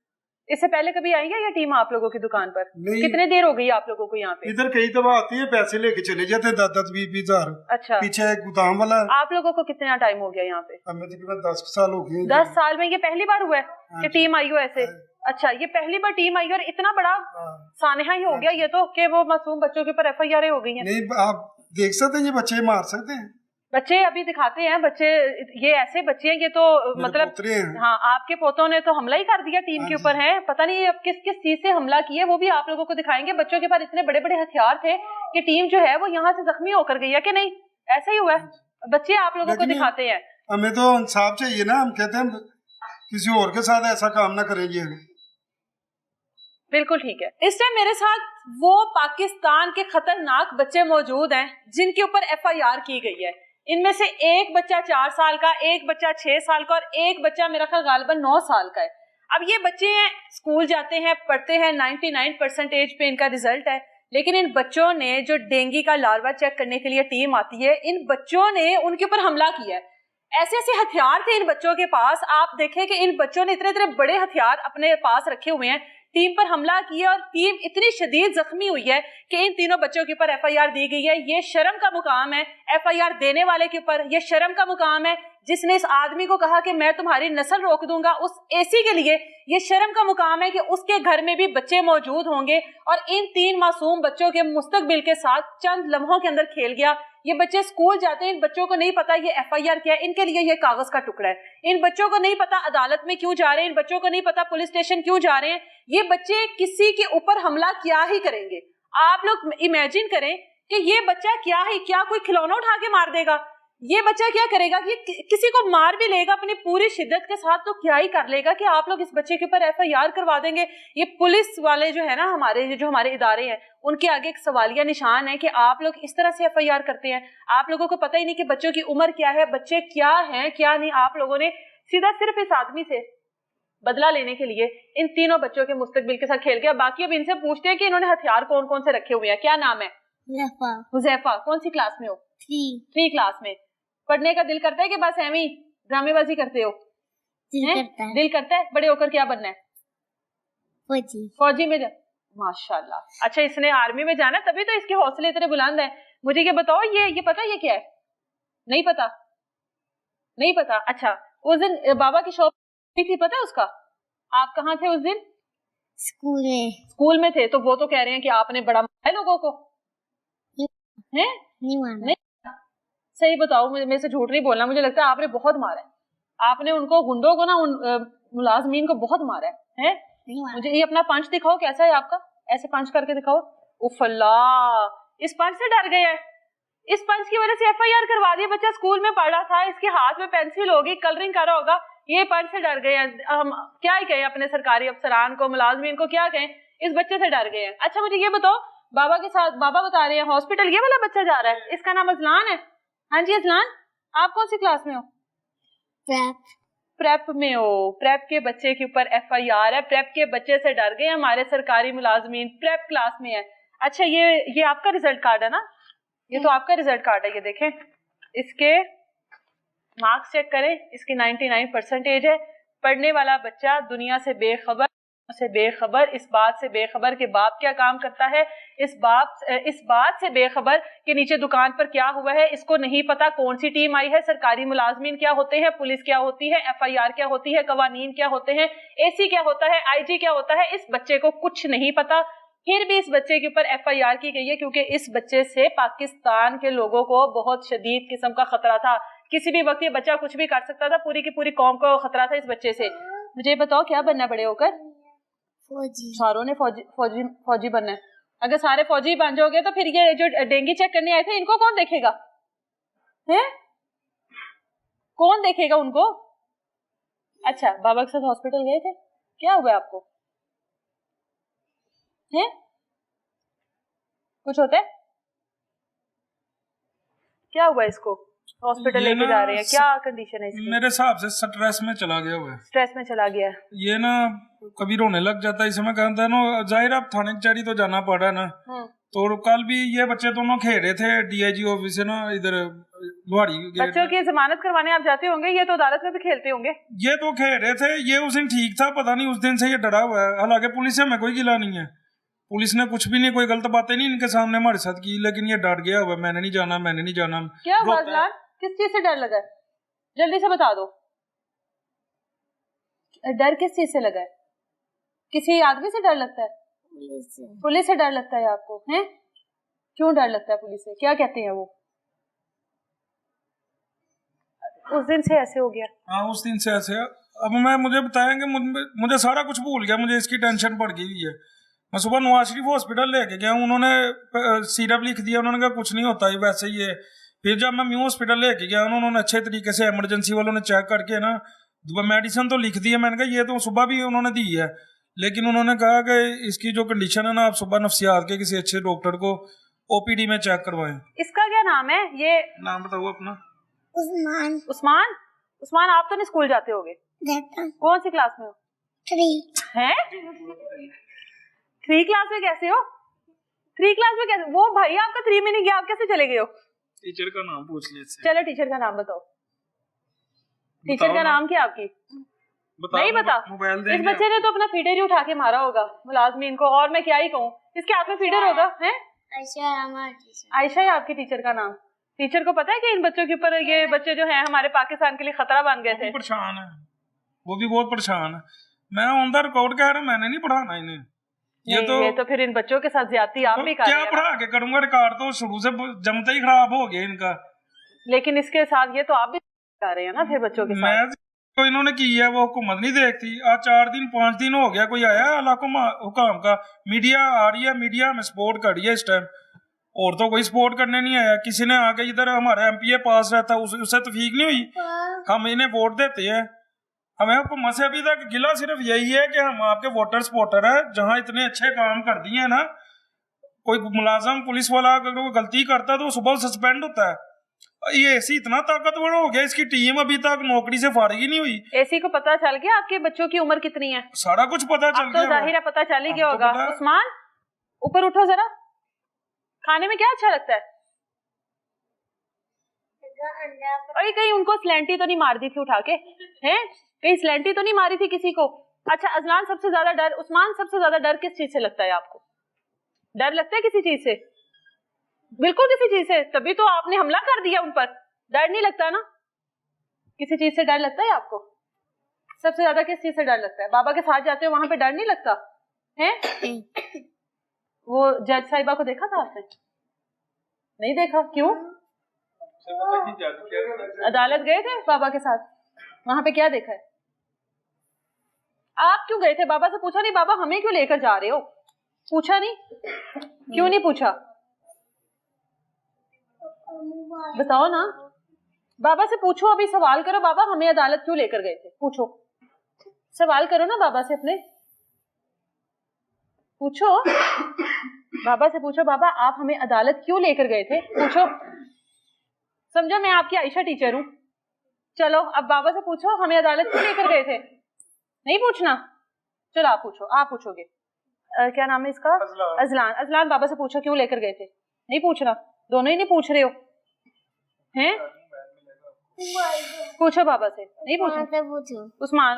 इससे पहले कभी आई है ये टीम आप लोगों की दुकान पर? नहीं। कितने देर हो गई आप लोगों को यहाँ पे? इधर कई दफा आती है, पैसे लेके चले जाते हैं 10-10 20-20 हजार। अच्छा, पीछे एक गोदाम वाला है। आप लोगों को कितना टाइम हो गया यहाँ पे? हमें तकरीबन 10 साल हो गए। 10 साल में ये पहली बार हुआ है हाँ कि जी। टीम आई हो ऐसे? हाँ। अच्छा, ये पहली बार टीम आई और इतना बड़ा हाँ। सानेहा ही हो गया ये तो, कि वो मासूम बच्चों के ऊपर FIR हो गई हैं। नहीं, आप देख सकते हैं, ये बच्चे मार सकते हैं। बच्चे अभी दिखाते हैं, बच्चे ये ऐसे बच्चे हैं, ये तो मेरे मतलब पोतरे हैं। हाँ, आपके पोतों ने तो हमला ही कर दिया टीम हाँ के जी। ऊपर है। पता नहीं अब किस किस चीज से हमला किया, वो भी आप लोगों को दिखाएंगे। बच्चों के पास इतने बड़े बड़े हथियार थे कि टीम जो है वो यहाँ से जख्मी होकर गई है कि नहीं? ऐसा ही हुआ है, बच्चे आप लोगों को लेकिन दिखाते हैं। हमें तो इंसाफ चाहिए ना, हम कहते हैं किसी और के साथ ऐसा काम ना करेंगे। बिल्कुल ठीक है। इस टाइम मेरे साथ वो पाकिस्तान के खतरनाक बच्चे मौजूद हैं जिनके ऊपर FIR की गई है। इनमें से एक बच्चा 4 साल का, एक बच्चा 6 साल का और एक बच्चा मेरा ख्याल गालिबन 9 साल का है। अब ये बच्चे हैं, स्कूल जाते हैं, पढ़ते हैं, 99% पे इनका रिजल्ट है। लेकिन इन बच्चों ने जो डेंगू का लार्वा चेक करने के लिए टीम आती है, इन बच्चों ने उनके ऊपर हमला किया है। ऐसे ऐसे हथियार थे इन बच्चों के पास। आप देखें कि इन बच्चों ने इतने इतने बड़े हथियार अपने पास रखे हुए हैं, टीम पर हमला किया और टीम इतनी शदीद जख्मी हुई है कि इन तीनों बच्चों के ऊपर FIR दी गई है। ये शर्म का मुकाम है FIR देने वाले के ऊपर, ये शर्म का मुकाम है जिसने इस आदमी को कहा कि मैं तुम्हारी नस्ल रोक दूंगा उस AC के लिए। ये शर्म का मुकाम है कि उसके घर में भी बच्चे मौजूद होंगे और इन 3 मासूम बच्चों के मुस्तकबिल के साथ चंद लम्हों के अंदर खेल गया। ये बच्चे स्कूल जाते हैं, इन बच्चों को नहीं पता ये FIR क्या है, इनके लिए ये कागज का टुकड़ा है। इन बच्चों को नहीं पता अदालत में क्यों जा रहे हैं, इन बच्चों को नहीं पता पुलिस स्टेशन क्यों जा रहे हैं। ये बच्चे किसी के ऊपर हमला क्या ही करेंगे। आप लोग इमेजिन करें कि ये बच्चा क्या कोई खिलौना उठा के मार देगा? ये बच्चा क्या करेगा कि किसी को मार भी लेगा अपनी पूरी शिद्दत के साथ, तो क्या ही कर लेगा कि आप लोग इस बच्चे के ऊपर FIR करवा देंगे। ये पुलिस वाले जो है ना, हमारे इदारे हैं, उनके आगे एक सवालिया निशान है कि आप लोग इस तरह से FIR करते हैं। आप लोगों को पता ही नहीं कि बच्चों की उम्र क्या है, बच्चे क्या हैं क्या नहीं। आप लोगों ने सीधा सिर्फ इस आदमी से बदला लेने के लिए इन तीनों बच्चों के मुस्तकबिल के साथ खेल गया। बाकी अब इनसे पूछते हैं कि इन्होंने हथियार कौन कौन से रखे हुए हैं। क्या नाम है? हुजैफा। कौन सी क्लास में हो? 3 क्लास में। पढ़ने का दिल करता है कि बस एमी ड्रामेबाजी करते हो? दिल करता है। बड़े होकर क्या बनना है? फौजी में जा। माशाल्लाह। अच्छा, इसने आर्मी में जाना, तभी तो इसके हौसले इतने बुलंद हैं। मुझे ये बताओ, ये पता ये क्या है? नहीं पता? नहीं पता। अच्छा, उस दिन बाबा की शॉप थी, पता है उसका? आप कहाँ थे उस दिन? स्कूल में थे। तो वो तो कह रहे हैं कि आपने बड़ा मारा है लोगों को, हैं? नहीं। सही बताओ, मेरे से झूठ नहीं बोलना। मुझे लगता है आपने बहुत मारा है। आपने उनको गुंडों को ना, उन मुलाजमीन को बहुत मारा है? मुझे ये अपना पंच दिखाओ, कैसा है आपका? ऐसे पंच करके दिखाओ। उफ अल्लाह, इस पंच से डर गया है। इस पंच की वजह से FIR करवा दिया। बच्चा स्कूल में पढ़ रहा था, इसके हाथ में पेंसिल होगी, कलरिंग कर रहा होगा, ये पंच से डर गए हैं। हम क्या ही कहें अपने सरकारी अफसरान को, मुलाजमीन को क्या कहें, इस बच्चे से डर गए हैं। अच्छा, मुझे ये बताओ, बाबा के साथ, बाबा बता रहे हैं हॉस्पिटल ये वाला बच्चा जा रहा है, इसका नाम अजलान है। हाँ जी अजलान, आप कौन सी क्लास में हो? प्रेप में हो। प्रेप के बच्चे के ऊपर FIR है। प्रेप के बच्चे से डर गए हमारे सरकारी मुलाजमीन, प्रेप क्लास में है। अच्छा, ये आपका रिजल्ट कार्ड है ना? ये तो आपका रिजल्ट कार्ड है। ये देखें, इसके मार्क्स चेक करें, इसकी 99% है। पढ़ने वाला बच्चा दुनिया से बेखबर, इस बात से बेखबर कि बाप क्या काम करता है, इस बात से बेखबर कि नीचे दुकान पर क्या हुआ है। इसको नहीं पता कौन सी टीम आई है, सरकारी मुलाजमीन क्या होते हैं, पुलिस क्या होती है, FIR क्या होती है, कवानीन क्या होते हैं, AC क्या होता है, IG क्या होता है। इस बच्चे को कुछ नहीं पता। फिर भी इस बच्चे के ऊपर FIR की गई है क्योंकि इस बच्चे से पाकिस्तान के लोगों को बहुत शदीद किस्म का खतरा था। किसी भी वक्त ये बच्चा कुछ भी कर सकता था। पूरी की पूरी कौम को खतरा था इस बच्चे से। मुझे बताओ, क्या बनना बड़े होकर? सारों ने फौजी बनना है। अगर सारे फौजी बन जाओगे तो फिर ये जो डेंगू चेक करने आए थे, इनको कौन देखेगा? हैं? कौन देखेगा उनको? अच्छा, बाबा के साथ हॉस्पिटल गए थे, क्या हुआ आपको? हैं? कुछ होता है? क्या हुआ इसको? हॉस्पिटल लेके जा रहे हैं, क्या कंडीशन है इसकी? मेरे हिसाब से स्ट्रेस में चला गया हुआ है। स्ट्रेस में चला गया है। ये ना कभी रोने लग जाता है, इसमें कहता है ना, जाहिर अब थाने कचहरी तो जाना पड़ा ना। तो कल भी ये बच्चे दोनों खेल रहे थे डीआईजी ऑफिस से ना, इधर लोहाड़ी बच्चों की जमानत करवाने आप जाते होंगे, ये तो अदालत में भी खेलते होंगे। ये तो खेल रहे थे, ये उस दिन ठीक था, पता नहीं उस दिन से ये डरा हुआ है। हालांकि पुलिस से हमें कोई गिला नहीं है, पुलिस ने कुछ भी नहीं, कोई गलत बातें नहीं इनके सामने हमारे साथ की, लेकिन ये डर गया हुआ, मैंने नहीं जाना, मैंने नहीं जाना। क्या हुआ अजलान? किस चीज से डर लगा है? जल्दी से बता दो। डर किस चीज से लगा है? किसी आदमी से डर लगता है? पुलिस से डर लगता है आपको? हैं? क्यों डर लगता है पुलिस से? क्या कहते हैं वो? उस दिन से ऐसे हो गया? हाँ, उस दिन से ऐसे। अब मुझे बताएंगे, मुझे सारा कुछ भूल गया, मुझे इसकी टेंशन पड़ गई हुई है। मैं सुबह नवाज शरीफ हॉस्पिटल लेके गया, उन्होंने सिरप लिख दिया, उन्होंने कहा कुछ नहीं होता है, वैसे ही है। फिर जब मैं म्यू हॉस्पिटल लेके गया, उन्होंने अच्छे तरीके से इमरजेंसी वालों ने चेक करके ना मेडिसिन तो लिख दी है। मैंने कहा ये तो सुबह भी उन्होंने दी है, लेकिन उन्होंने कहा कि इसकी जो कंडीशन है ना, आप सुबह नफ्सियात के किसी अच्छे डॉक्टर को ओपीडी में चेक करवाएं। इसका क्या नाम है? ये नाम बताओ अपना। उस्मान। उस्मान? उस्मान, आप तो नहीं स्कूल जाते होगे? कौन सी क्लास में हो? 3 हैं? 3 क्लास में कैसे हो? 3 क्लास में कैसे? वो भाई आपका 3 में नहीं गया, आप कैसे चले गए हो? टीचर का नाम पूछ लीजिए। चलो टीचर का नाम बताओ। टीचर का नाम क्या आपकी? नहीं बता। इस बच्चे ने तो अपना फीडर ही उठा के मारा होगा मुलाजमीन को, और मैं क्या ही कहूँ, इसके हाथ में फीडर होगा। हैं? आयशा है आपकी टीचर का नाम? टीचर को पता है कि इन बच्चों के ऊपर, ये बच्चे जो हैं हमारे पाकिस्तान के लिए खतरा बन गए थे? परेशान है, वो भी बहुत परेशान है। मैं ऑन द रिकॉर्ड कह रहा हूं, मैंने नहीं पढ़ाना इन्हें। ये तो फिर इन बच्चों के साथ ज्यादती आप भी कर रहे हैं। क्या पढ़ा के करूंगा? रिकॉर्ड तो शुरू से जमते ही खराब हो गया इनका। लेकिन इसके साथ ये तो आप भी कर रहे हैं ना फिर बच्चों के साथ। तो इन्होंने की है, वो हुकूमत नहीं देखती। आज 4 दिन 5 दिन हो गया, कोई आया हुकाम का? मीडिया आ रही है, मीडिया हमें सपोर्ट कर रही है इस टाइम, और तो कोई सपोर्ट करने नहीं आया। किसी ने आके इधर हमारा एमपीए पास रहता, उससे तौफीक नहीं हुई। हम इन्हें वोट देते हैं, हमें हुकूमत से अभी तक गिला सिर्फ यही है कि हम आपके वोटर सपोर्टर है। जहां इतने अच्छे काम कर दिए हैं ना, कोई मुलाजम पुलिस वाला अगर वो गलती करता है तो सुबह सस्पेंड होता है। ये एसी इतना ताकतवर हो गया, इसकी टीम अभी तक नौकरी से फारिग ही नहीं हुई। एसी को पता चल गया आपके बच्चों की उम्र कितनी है? सारा कुछ पता चल गया। तो जाहिर है पता चल ही गया होगा। उस्मान, ऊपर उठो जरा। खाने में क्या अच्छा लगता है? अरे कहीं उनको स्लैंटी तो नहीं मार दी थी उठा के? हैं? कहीं स्लैंटी तो नहीं मारी थी किसी को? अच्छा अजलान, सबसे ज्यादा डर, उस्मान सबसे ज्यादा डर किस चीज से लगता है आपको? डर लगता है किसी चीज से? बिल्कुल किसी चीज से, तभी तो आपने हमला कर दिया उन पर। डर नहीं लगता ना? किसी चीज से डर लगता है आपको? सबसे ज्यादा किस चीज से डर लगता है? बाबा के साथ जाते हो वहां पे डर नहीं लगता है? वो जज साहिबा को देखा था आपने? नहीं देखा? क्यों? अदालत गए थे बाबा के साथ, वहां पे क्या देखा है? आप क्यों गए थे? बाबा से पूछा नहीं बाबा हमें क्यों लेकर जा रहे हो? पूछा नहीं? क्यों नहीं पूछा? बताओ ना, बाबा से पूछो, अभी सवाल करो, बाबा हमें अदालत क्यों लेकर गए थे? पूछो, सवाल करो ना बाबा से अपने, पूछो बाबा से, पूछो बाबा आप हमें अदालत क्यों लेकर गए थे? पूछो। समझो मैं आपकी आयशा टीचर हूँ, चलो अब बाबा से पूछो हमें अदालत क्यों लेकर गए थे? नहीं पूछना? चलो आप पूछो, आप पूछोगे। क्या नाम है इसका? अजलान। अजलान बाबा से पूछो क्यों लेकर गए थे? नहीं पूछना? दोनों ही नहीं पूछ रहे हो हैं? पूछो बाबा से। नहीं पूछो?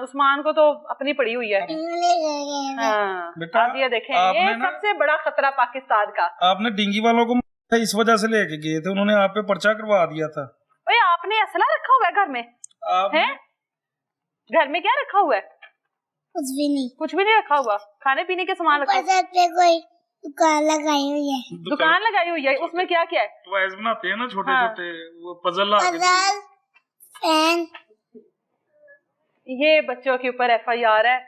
उस्मान को तो अपनी पड़ी हुई है। हाँ, आप ये देखें, ये सबसे बड़ा खतरा पाकिस्तान का। आपने डिंगी वालों को इस वजह से लेके गए थे, उन्होंने आप पे पर्चा करवा दिया था। ओए आपने असला रखा हुआ है घर में? हैं? घर में क्या रखा हुआ है? कुछ भी नहीं। कुछ भी नहीं रखा हुआ? खाने पीने के सामान रखा हुआ? कोई दुकान लगाई हुई है। दुकान लगाई हुई है, उसमें क्या क्या है? टॉयज बनाते हैं ना छोटे छोटे, वो पजल फैन। ये बच्चों के ऊपर FIR है,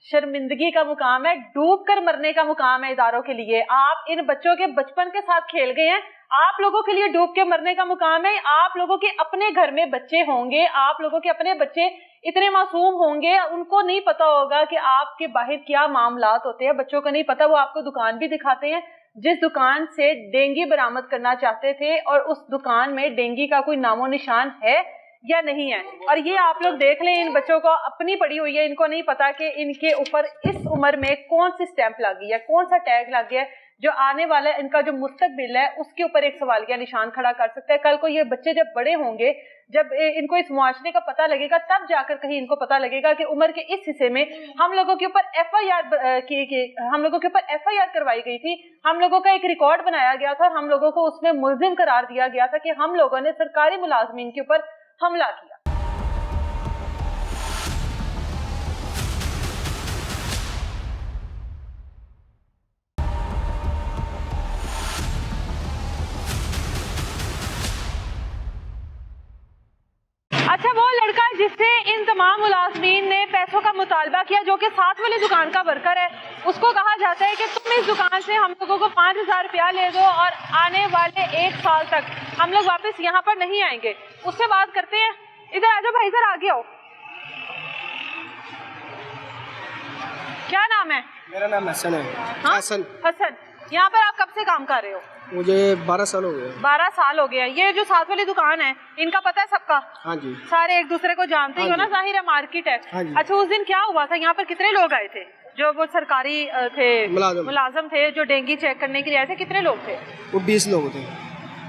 शर्मिंदगी का मुकाम है, डूब कर मरने का मुकाम है इदारों के लिए। आप इन बच्चों के बचपन के साथ खेल गए हैं, आप लोगों के लिए डूब के मरने का मुकाम है। आप लोगों के अपने घर में बच्चे होंगे, आप लोगों के अपने बच्चे इतने मासूम होंगे, उनको नहीं पता होगा कि आपके बाहर क्या मामलात होते हैं। बच्चों को नहीं पता, वो आपको दुकान भी दिखाते हैं जिस दुकान से डेंगी बरामद करना चाहते थे, और उस दुकान में डेंगी का कोई नामो निशान है या नहीं है। और ये आप लोग देख लें, इन बच्चों को अपनी पड़ी हुई है, इनको नहीं पता कि इनके ऊपर इस उम्र में कौन सी स्टैंप लगी है, कौन सा टैग लग गया है, जो आने वाला इनका जो मुस्तकबिल है उसके ऊपर एक सवालिया निशान खड़ा कर सकता है। कल को ये बच्चे जब बड़े होंगे, जब इनको इस मुआशरे का पता लगेगा, तब जाकर कहीं इनको पता लगेगा कि उम्र के इस हिस्से में हम लोगों के ऊपर एफआईआर करवाई गई थी, हम लोगों का एक रिकॉर्ड बनाया गया था, हम लोगों को उसमें मुल्जिम करार दिया गया था कि हम लोगों ने सरकारी मुलाजमीन के ऊपर हमला किया। अच्छा, वो लड़का जिससे इन तमाम मुलाजमीन ने पैसों का मुतालबा किया, जो कि साथ वाली दुकान का वर्कर है, उसको कहा जाता है कि तुम इस दुकान से हम लोगों को 5,000 रुपया ले दो और आने वाले 1 साल तक हम लोग वापस यहाँ पर नहीं आएंगे। उससे बात करते हैं। इधर आ जाओ भाई, इधर आगे आओ। क्या नाम है? मेरा नाम हसन है। हाँ? हसन। हसन, यहाँ पर आप कब से काम कर रहे हो? मुझे 12 साल हो गए। 12 साल हो गया। ये जो साथ वाली दुकान है, इनका पता है सबका? हाँ जी। सारे एक दूसरे को जानते ही हो ना, जाहिर है मार्केट है। हाँ जी। अच्छा, उस दिन क्या हुआ था? यहाँ पर कितने लोग आए थे? जो वो सरकारी थे, मुलाजम थे, जो डेंगी चेक करने के लिए आए थे, कितने लोग थे? वो 20 लोग थे।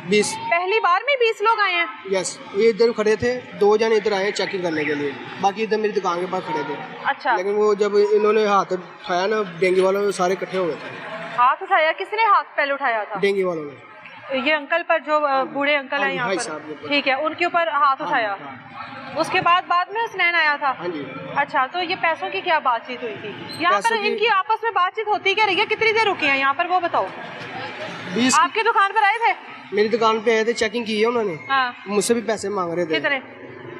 20। पहली बार में 20 लोग आए हैं? यस। ये इधर खड़े थे, 2 जन इधर आए चेकिंग करने के लिए, बाकी इधर मेरी दुकान के पास खड़े थे। अच्छा। लेकिन वो जब इन्होंने हाथ उठाया ना, डेंगी वालों ने सारे इकट्ठे हो गए थे। हाथ उठाया? किसने हाथ पहले उठाया था? डेंगी वालों ने। ये अंकल पर, जो बूढ़े अंकल हैं यहाँ पर, ठीक है, उनके ऊपर हाथ उठाया। उसके बाद में हसनैन आया था? हाँ जी। अच्छा, तो ये पैसों की क्या बातचीत हुई थी? यहाँ पर इनकी आपस में बातचीत होती क्या रही है? कितनी देर रुकी है यहाँ पर, वो बताओ। 20। आपकी दुकान पर आए थे? मेरी दुकान पे आए थे, चेकिंग की है उन्होंने। हाँ। मुझसे भी पैसे मांग रहे थे। कितने?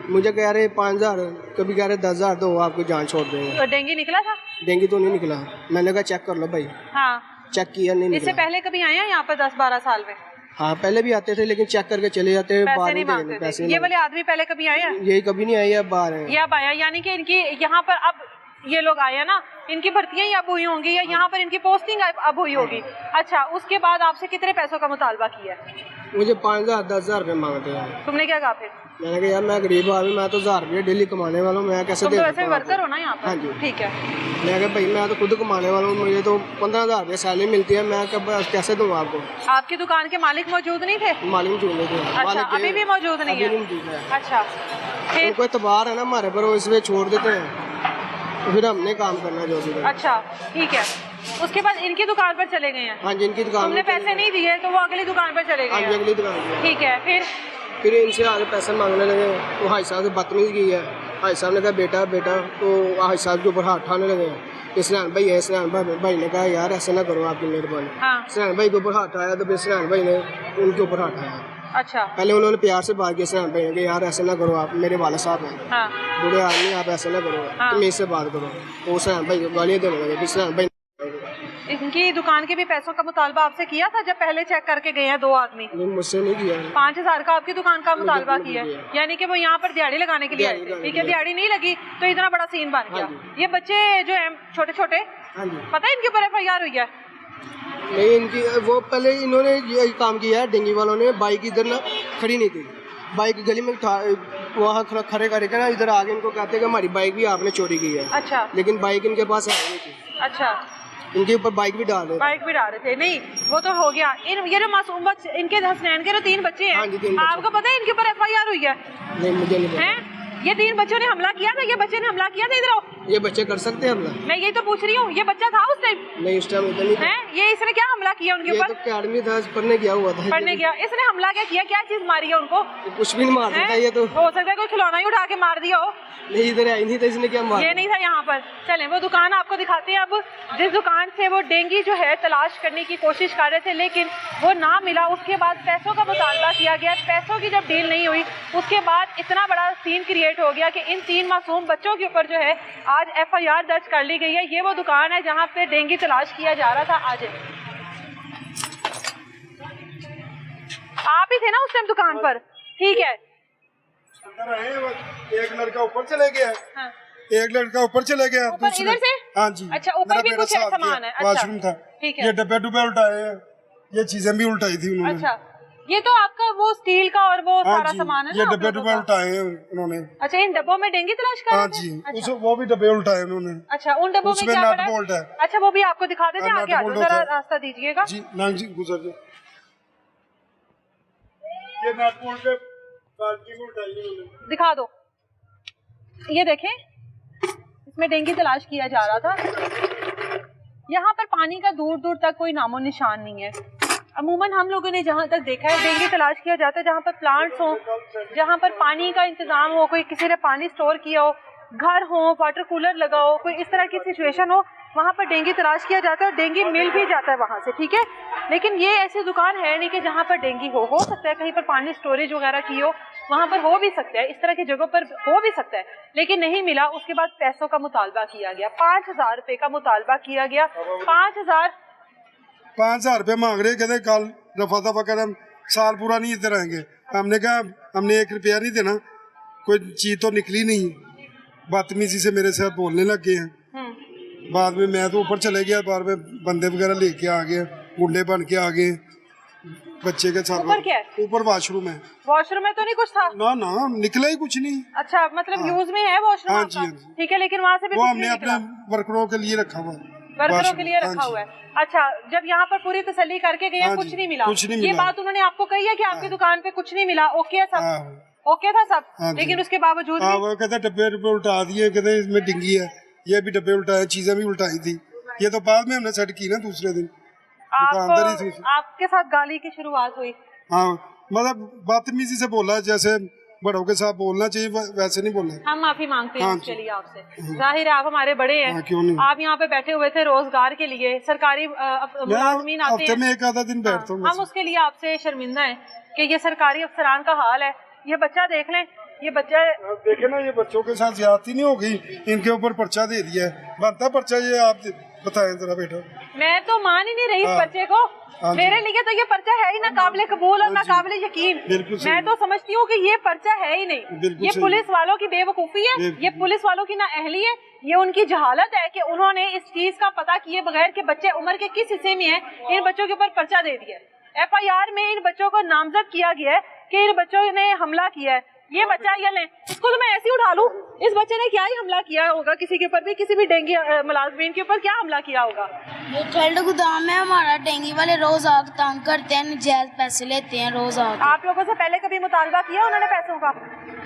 मुझे कह रहे 5,000, कभी कह रहे 10,000 दो, आपको जान छोड़ देंगे। तो डेंगी निकला था? डेंगी तो नहीं निकला। मैंने कहा चेक कर लो भाई। हाँ। चेक किया, नहीं निकला। इससे पहले कभी आए हैं यहाँ पर 10-12 साल में? हाँ, पहले भी आते थे, लेकिन चेक करके चले जाते। पैसे नहीं मांगते थे। ये वाले आदमी पहले कभी आए हैं? यही कभी नहीं आई है, बाहर है। ये अब आया, यानी कि इनकी यहाँ पर अब ये लोग आए हैं ना, इनकी भर्तियां ही अब हुई होंगी या यहाँ पर इनकी पोस्टिंग अब हुई होगी। अच्छा, उसके बाद आपसे कितने पैसों का मुतालबा किया? मुझे 5,000 10,000 रुपए मांगते हैं। तुमने क्या कहा फिर? मैंने कहा यार, मैं गरीब आदमी, मैं तो 1,000 रुपये डेली कमाने वाला हूँ, मैं कैसे तुम दे तो सकता वैसे हूँ? वर्कर हो ना यहाँ पर? हाँ जी। ठीक है। मैं कहा भाई, मैं तो खुद कमाने वाला हूँ, मुझे तो 15,000 रुपये सैलरी मिलती है, मैं कब कैसे दूँ आपको? आपकी दुकान के मालिक मौजूद नहीं थे? मालिक चुन लेते हैं। अच्छा, अभी भी मौजूद नहीं है? अच्छा, फिर उनको एतबार है ना हमारे पर, वो इसलिए छोड़ देते हैं, फिर हमने काम करना जो भी। अच्छा, ठीक है। उसके बाद इनकी दुकान पर चले गए हैं? हाँ जी, इनकी दुकान। तुमने पैसे नहीं दिए तो वो अगली दुकान पर चले गए? हाँ जी, अगली दुकान। ठीक है, फिर इनसे आगे पैसे मांगने लगे। तो भाई साहब से बदतमीजी की है। भाई साहब ने कहा बेटा, तो भाई साहब के ऊपर हाथ उठाने लगे। इसरान भाई है, इसरान भाई ने कहा यार ऐसा ना करो, आपकी मेहरबानी। हाँ। इसरान भाई के ऊपर हाथ उठाया, तो फिर इसरान भाई ने उनके ऊपर हाथ उठाया। अच्छा। पहले उन्होंने प्यार से बात की इसरान भाई ने कि यार ऐसा ना करो, आप मेरे वाला साहब हैं। हाँ। बुरे आदमी, आप ऐसा ना करो। हाँ। तुम इससे बात करो। तो इसरान भाई को गालियाँ देने लगे। इसरान भाई इनकी दुकान के भी पैसों का मुतालबा आपसे किया था जब पहले चेक करके गए हैं 2 आदमी? नहीं, मुझसे नहीं किया। 5,000 का आपकी दुकान का मुतालबा किया है, यानी कि वो यहाँ पर दिहाड़ी लगाने के लिए आए थे। ठीक है, दिहाड़ी नहीं लगी तो इतना बड़ा सीन बन गया। ये बच्चे जो है छोटे छोटे, पता है इनके ऊपर FIR हुई है? नहीं, इनकी वो पहले इन्होंने ये काम किया है, डेंगी वालों ने। बाइक इधर ना खड़ी नहीं थी, बाइक गली में वहाँ खड़े करके ना इधर आगे इनको कहते हैं कि हमारी बाइक भी आपने चोरी की है। अच्छा। लेकिन बाइक इनके पास है नहीं थी। अच्छा। इनके ऊपर बाइक भी डाल रहे थे। नहीं, वो तो हो गया। ये जो मासूम बच्चे, इनके हसनैन के 3 बच्चे हैं। हाँ जी, 3 बच्चे। आपको पता है इनके ऊपर FIR हुई है? नहीं, मुझे नहीं पता। ये 3 बच्चों ने हमला किया था? ये बच्चे ने हमला किया था? इधर आओ। ये बच्चे कर सकते हैं हमला? मैं यही तो पूछ रही हूँ, ये बच्चा था उस टाइम? नहीं, उस टाइम नहीं था। ये इसने क्या हमला किया उनके ऊपर? ये तो अकेडमी था, पढ़ने गया हुआ था। पढ़ने गया, इसने हमला क्या किया? क्या चीज मारी है उनको? कुछ भी नहीं मार सकता ये तो। हो सकता है कोई खिलौना ही उठा के मार दिया हो। नहीं, इधर आई नहीं था, इसने क्या मारा? ये नहीं था यहाँ पर। चलें, वो दुकान आपको दिखाते हैं अब, जिस दुकान से वो डेंगी जो है तलाश करने की कोशिश कर रहे थे, लेकिन वो ना मिला। उसके बाद पैसों का मुतालबा किया गया। पैसों की जब डील नहीं हुई उसके बाद इतना बड़ा सीन क्रिएट हो गया कि इन 3 मासूम बच्चों के ऊपर जो है आज FIR दर्ज कर ली गई है। ये वो दुकान है जहाँ पे डेंगी तलाश किया जा रहा था। आज आप ही थे ना उस टाइम दुकान पर? ठीक है। अंदर आए, एक लड़का ऊपर चले गया, हाँ। एक लड़का ऊपर चले गया ऊपर दूसरे- इधर से? हाँ जी। अच्छा, ऊपर मेरा भी बेटा कुछ साथ सामान गया, है। अच्छा, वॉशरूम था, ठीक है। ये डब्बे डुब्बे उल्टाए हैं, ये चीजें भी उल्टाई थी उन्होंने। अच्छा, ये तो आपका वो स्टील का और वो हाँ सारा जी, सामान है ये ना डब्बे आप लोगों डुब्बे का? उल्टाए हैं उन्होंने। अच्छा, इन डब्बों में डेंगी तलाश कर हाँ रहे थे? जी, अच्छा। वो भी डब्बे उल्टाए उन्होंने। अच्छा, उन डब्बों में उसमें क्या नट पड़ा है? बोल्ट है। अच्छा, वो भी आपको दिखा देते हैं। हाँ, आगे नट आ जाओ, बोल्ट जरा होता है। रास्ता दीजिएगा। जी नाम जी गुजर जाए। ये नट बोल्ट पे बाल्टी में उल्टाई है उन्होंने। दिखा दो। ये देखें, इसमें डेंगी तलाश किया जा रहा था। यहाँ पर पानी का दूर दूर तक कोई नामो निशान नहीं है। अमूमन हम लोगों ने जहाँ तक देखा है डेंगी तलाश किया जाता है जहाँ पर प्लांट्स हो, जहाँ पर पानी का इंतजाम हो, कोई किसी ने पानी स्टोर किया हो, घर हो, वाटर कूलर लगा हो, कोई इस तरह की सिचुएशन हो, वहाँ पर डेंगी तलाश किया जाता है और डेंगी मिल भी जाता है वहाँ से। ठीक है, लेकिन ये ऐसी दुकान है नहीं कि जहाँ पर डेंगी हो सकता है कहीं पर पानी स्टोरेज वगैरह की हो, वहाँ पर हो भी सकता है, इस तरह की जगहों पर हो भी सकता है, लेकिन नहीं मिला। उसके बाद पैसों का मुतालबा किया गया, 5000 रुपए का मुतालबा किया गया। 5,000 रुपये मांग रहे, कहते कल रफा दफा कर, हम साल पूरा नहीं इधर रहेंगे। हमने कहा हमने 1 रुपया नहीं देना, कोई चीज तो निकली नहीं। बदतमीजी से मेरे साथ बोलने लग गए हैं। बाद में मैं तो ऊपर चले गया, बाद में बंदे वगैरह लेके आ गए, गुंडे बन के आ गए बच्चे के साथ। ऊपर क्या है? ऊपर वॉशरूम है। वॉशरूम में तो नहीं कुछ था? ना ना, निकला ही कुछ नहीं। अच्छा, मतलब यूज में है वॉशरूम? हाँ आपका? जी, हाँ जी। ठीक है, लेकिन वहाँ से भी वो कुछ हमने नहीं अपने निकला? वर्करों के लिए रखा हुआ है, वर्करों वॉशरूम। के लिए हाँ रखा जी। हुआ है। अच्छा, जब यहाँ पर पूरी तसल्ली करके गए, हाँ कुछ जी, नहीं मिला? कुछ नहीं ये मिला। बात उन्होंने आपको कही है कि आपकी दुकान पे कुछ नहीं मिला? ओके है सब? हाँ। ओके था सब? हाँ जी। लेकिन उसके बावजूद हाँ, भी? वो कहते डब्बे डब्बे उल्टा दिए, कहते इसमें डिंगी है, ये भी डब्बे उल्टाए, चीजें भी उल्टाई थी। ये तो बाद में हमने सेट की ना दूसरे दिन, दुकानदार ही थी। आपके साथ गाली की शुरुआत हुई? हाँ, मतलब बदतमीजी से बोला, जैसे बड़ों के साथ बोलना चाहिए वैसे नहीं बोलना। हम माफी मांगते हैं हाँ उसके जी। लिए आपसे। जाहिर है आप हमारे बड़े हैं। हाँ, क्यों नहीं। आप यहाँ पे बैठे हुए थे रोजगार के लिए, सरकारी मुलाजमीन आते हफ्ते हैं। में 1 आधा दिन बैठता हूँ हम उसके लिए आपसे शर्मिंदा हैं कि ये सरकारी अफसरान का हाल है। ये बच्चा देख लें, ये बच्चा देखे ना, ये बच्चों के साथ ज्यादती नहीं होगी, इनके ऊपर पर्चा दे दिया है, बनता पर्चा। ये आप बताएं जरा बेटा। मैं तो मान ही नहीं रही इस हाँ। पर्चे को। हाँ जी। मेरे लिए तो ये पर्चा है ही ना काबिल कबूल और ना जी। काबिल यकीन। बिल्कुल सही। मैं तो समझती हूँ कि ये पर्चा है ही नहीं। बिल्कुल ये सही। पुलिस वालों की बेवकूफी है, बिल्कुल। ये पुलिस वालों की ना अहली है, ये उनकी जहालत है कि उन्होंने इस चीज का पता किए बगैर के बच्चे उम्र के किस हिस्से में है, इन बच्चों के ऊपर पर्चा दे दिया। FIR में इन बच्चों को नामजद किया गया है कि इन बच्चों ने हमला किया है। ये बच्चा ये लें, इसको तो मैं ऐसे ही उठा लूं, इस बच्चे ने क्या ही हमला किया होगा किसी के ऊपर भी, किसी भी डेंगी मुलाजमीन के ऊपर क्या हमला किया होगा? ये ठंड गोदाम है हमारा, डेंगी वाले रोज आकर तंग करते हैं, नजायज पैसे लेते हैं रोज आकर। आप लोगों से पहले कभी मुतालबा किया उन्होंने पैसों का?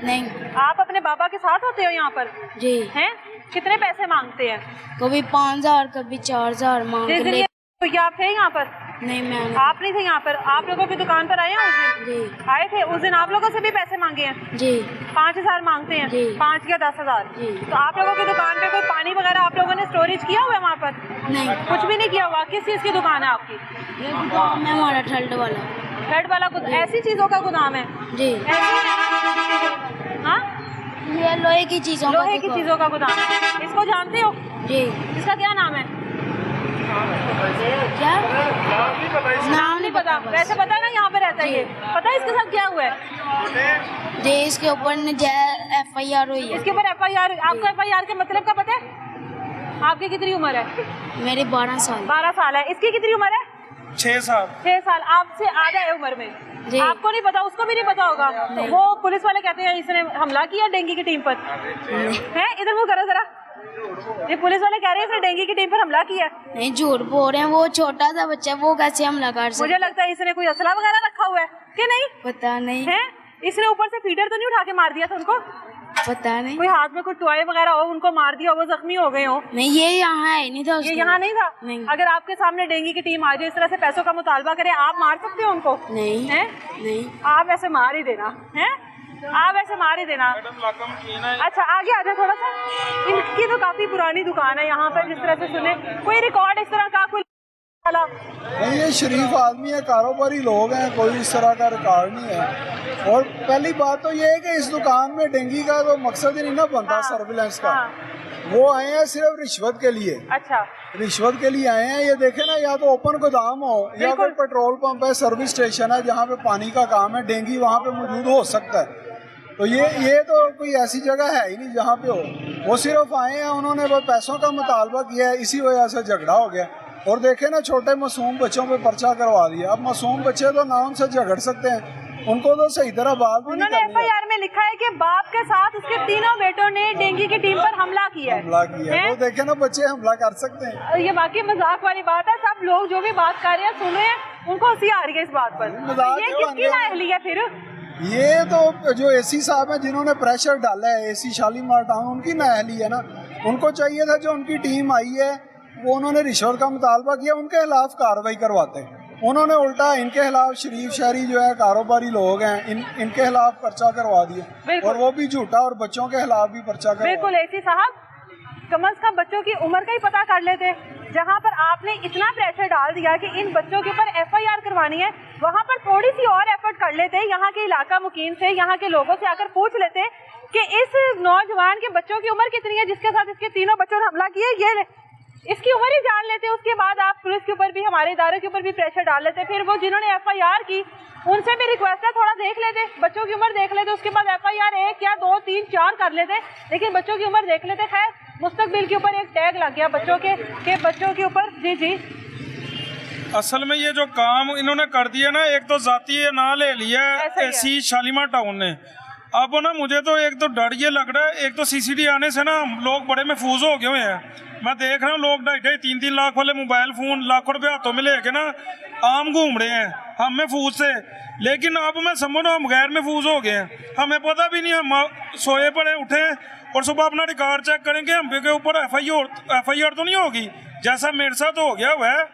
नहीं आप अपने बाबा के साथ होते हो यहाँ पर? जी, हैं? कितने पैसे मांगते हैं? कभी 5,000 कभी 4,000 मांग जिस दिन ले। ये तो क्या आप थे यहाँ पर? नहीं मैं आप नहीं थे यहाँ पर? आप लोगों की दुकान पर आए हैं उस दिन? जी आए थे उस दिन, आप लोगों से भी पैसे मांगे हैं? जी 5,000 मांगते हैं? जी। 5 या 10,000? जी। तो आप लोगों की दुकान पे कोई पानी वगैरह आप लोगों ने स्टोरेज किया हुआ है वहाँ पर? नहीं, कुछ भी नहीं किया हुआ। किस चीज की दुकान है आपकी? ये गोदाम है हमारा ठंड वाला। हेड वाला ऐसी चीजों का गोदाम है? जी, ऐसी? हाँ, ये लोहे की चीजों का लोहे की दुकान। चीजों का गोदाम है। इसको जानते हो? जी, इसका क्या नाम है? क्या नाम नहीं पता? बस। वैसे पता है ना यहाँ पे रहता है ये? पता है इसके साथ क्या हुआ है? जी, इसके ऊपर नजायज FIR हुई है। इसके ऊपर FIR? आपको FIR के मतलब का पता है? आपकी कितनी उम्र है? मेरी 12 साल। 12 साल है। इसकी कितनी उम्र है? 6 साल। 6 साल। आपसे आधा है उम्र में। जी। आपको नहीं पता, उसको भी नहीं पता होगा। नहीं। वो पुलिस वाले कहते हैं इसने हमला किया डेंगी की टीम पर। है, इधर मुँह करो जरा। ये पुलिस वाले कह रहे हैं इसने डेंगी की टीम पर हमला किया। नहीं, झूठ बोल रहे हैं, वो छोटा सा बच्चा, वो कैसे हमला कर सकता? मुझे लगता है इसने कोई असला वगैरह रखा हुआ है कि नहीं? पता नहीं, है, इसने ऊपर से फीडर तो नहीं उठा के मार दिया था उनको? पता नहीं। कोई हाथ में कोई टॉय वगैरह हो, उनको मार दिया, वो जख्मी हो गए हो? नहीं, ये यहाँ है नहीं था। ये यहाँ नहीं था? नहीं। अगर आपके सामने डेंगी की टीम आ जाए, इस तरह से पैसों का मुतालबा करे, आप मार सकते हो उनको? नहीं हैं? नहीं, आप ऐसे मार ही देना है, आप ऐसे मार ही देना। अच्छा, आगे आ जाए थोड़ा सा। इनकी तो काफी पुरानी दुकान है यहाँ पर, जिस तरह से सुने कोई रिकॉर्ड इस तरह का कोई नहीं, ये शरीफ आदमी है, कारोबारी लोग हैं, कोई इस तरह का रिकॉर्ड नहीं है। और पहली बात तो ये है कि इस दुकान में डेंगी का तो मकसद ही नहीं ना बनता सर्विलेंस का। वो आए हैं सिर्फ रिश्वत के लिए। अच्छा, रिश्वत के लिए आए हैं। ये देखे ना, या तो ओपन गोदाम हो या कोई पेट्रोल पंप है, सर्विस स्टेशन है जहाँ पे पानी का काम है, डेंगी वहाँ पे मौजूद हो सकता है। तो ये तो कोई ऐसी जगह है ही नहीं जहाँ पे हो। वो सिर्फ आए हैं, उन्होंने वो पैसों का मुतालबा किया है, इसी वजह से झगड़ा हो गया। और देखे ना, छोटे मासूम बच्चों पे पर्चा करवा दिया। अब मासूम बच्चे तो ना उनसे झगड़ सकते हैं, उनको तो सही तरह बात भी नहीं करनी है। उन्होंने एफआईआर में लिखा है कि बाप के साथ उसके तीनों बेटों ने डेंगी की टीम पर हमला किया है। वो देखे ना, बच्चे हमला कर सकते हैं। ये बाकी मजाक वाली बात है। सब लोग जो भी बात कर रहे हैं सुन रहे हैं, उनको हंसी आ रही है इस बात पर। ये किसकी नाअहली है फिर? ये तो जो एसी साहब है जिन्होंने प्रेशर डाला है, एसी शालीमार टाउन, उनकी नाअहली है ना। उनको चाहिए था जो उनकी टीम आई है, वो उन्होंने रिश्वत का मुतालबा किया, उनके खिलाफ कार्रवाई करवाते हैं। उन्होंने उल्टा इनके खिलाफ शरीफ शहरी जो है कारोबारी लोग हैं, इनके खिलाफ पर्चा करवा दिया, और वो भी झूठा, और बच्चों के खिलाफ भी पर्चा करवा। बिल्कुल एसी साहब, कम से कम बच्चों की उम्र का ही पता कर लेते। जहाँ पर आपने इतना प्रेशर डाल दिया कि इन बच्चों के ऊपर एफआईआर करवानी है, वहाँ पर थोड़ी सी और एफर्ट कर लेते। यहाँ के इलाका मुकीम से, यहाँ के लोगों से आकर पूछ लेते कि इस नौजवान के बच्चों की उम्र कितनी है जिसके साथ इसके तीनों बच्चों ने हमला किया, ये इसकी उम्र ही जान लेते। उसके बाद आप पुलिस के ऊपर भी, हमारे इदारे के ऊपर भी प्रेशर डाल लेते। फिर वो जिन्होंने एफआईआर की उनसे भी रिक्वेस्ट है, थोड़ा देख लेते, बच्चों की उम्र देख लेते, उसके बाद एफआईआर 1 या 2 3 4 कर लेते, लेकिन बच्चों की उम्र देख लेते। खैर, मुस्तकबिल के ऊपर एक टैग लग गया बच्चों के बच्चों के ऊपर। जी जी, असल में ये जो काम इन्होंने कर दिया ना, एक तो जाती ना ले लिया एसी शालीमार टाउन ने। अब ना मुझे तो एक तो डर ये लग रहा है, एक तो सीसीडी आने से ना लोग बड़े महफूज हो गए हुए हैं। मैं देख रहा हूँ लोग 2.5 3 लाख वाले मोबाइल फोन लाखों रुपए हाथों में लेके ना आम घूम रहे हैं, हम महफूज से। लेकिन अब मैं समझ हम गैर महफूज हो गए हैं, हमें पता भी नहीं, हम सोए पड़े उठे और सुबह अपना रिकॉर्ड चेक करेंगे, हम के ऊपर एफआईआर तो नहीं होगी, जैसा मेरे साथ हो गया हुआ है।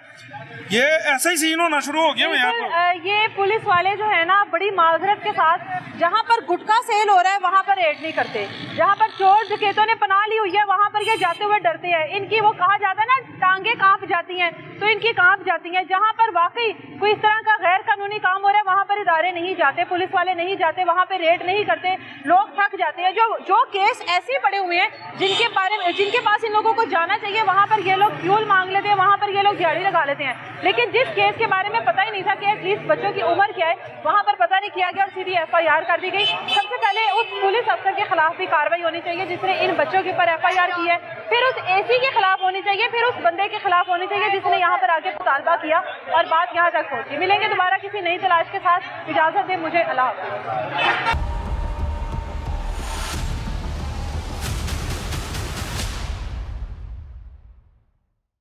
ये ऐसा ही सीन होना शुरू हो गया यहाँ पर। ये पुलिस वाले जो है ना, बड़ी माजरत के साथ, जहाँ पर गुटखा सेल हो रहा है वहाँ पर रेड नहीं करते, जहाँ पर चोर डकैतों ने पनाह ली हुई है वहाँ पर ये जाते हुए डरते हैं। इनकी वो कहा जाता है ना, टांगे कांप जाती हैं, तो इनकी कांप जाती हैं। जहाँ पर वाकई कोई इस तरह का गैर कानूनी काम हो रहा है वहाँ पर इदारे नहीं जाते, पुलिस वाले नहीं जाते, वहाँ पे रेड नहीं करते, लोग थक जाते हैं। जो केस ऐसे ही पड़े हुए हैं जिनके पास इन लोगों को जाना चाहिए, वहाँ पर ये लोग फ्यूल मांग लेते हैं, वहाँ पर ये लोग दिहाड़ी लगा लेते हैं। लेकिन जिस केस के बारे में पता ही नहीं था कि एटलीस्ट बच्चों की उम्र क्या है, वहाँ पर पता नहीं किया गया और सीधी एफआईआर कर दी गई। सबसे पहले उस पुलिस अफसर के खिलाफ भी कार्रवाई होनी चाहिए जिसने इन बच्चों के ऊपर एफआईआर की है, फिर उस एसी के खिलाफ होनी चाहिए, फिर उस बंदे के खिलाफ होनी चाहिए जिसने यहाँ पर आके मुतालबा किया और बात यहाँ तक पहुंची। मिलेंगे दोबारा किसी नई तलाश के साथ, इजाजत दें मुझे, अल्लाह हाफ़िज़।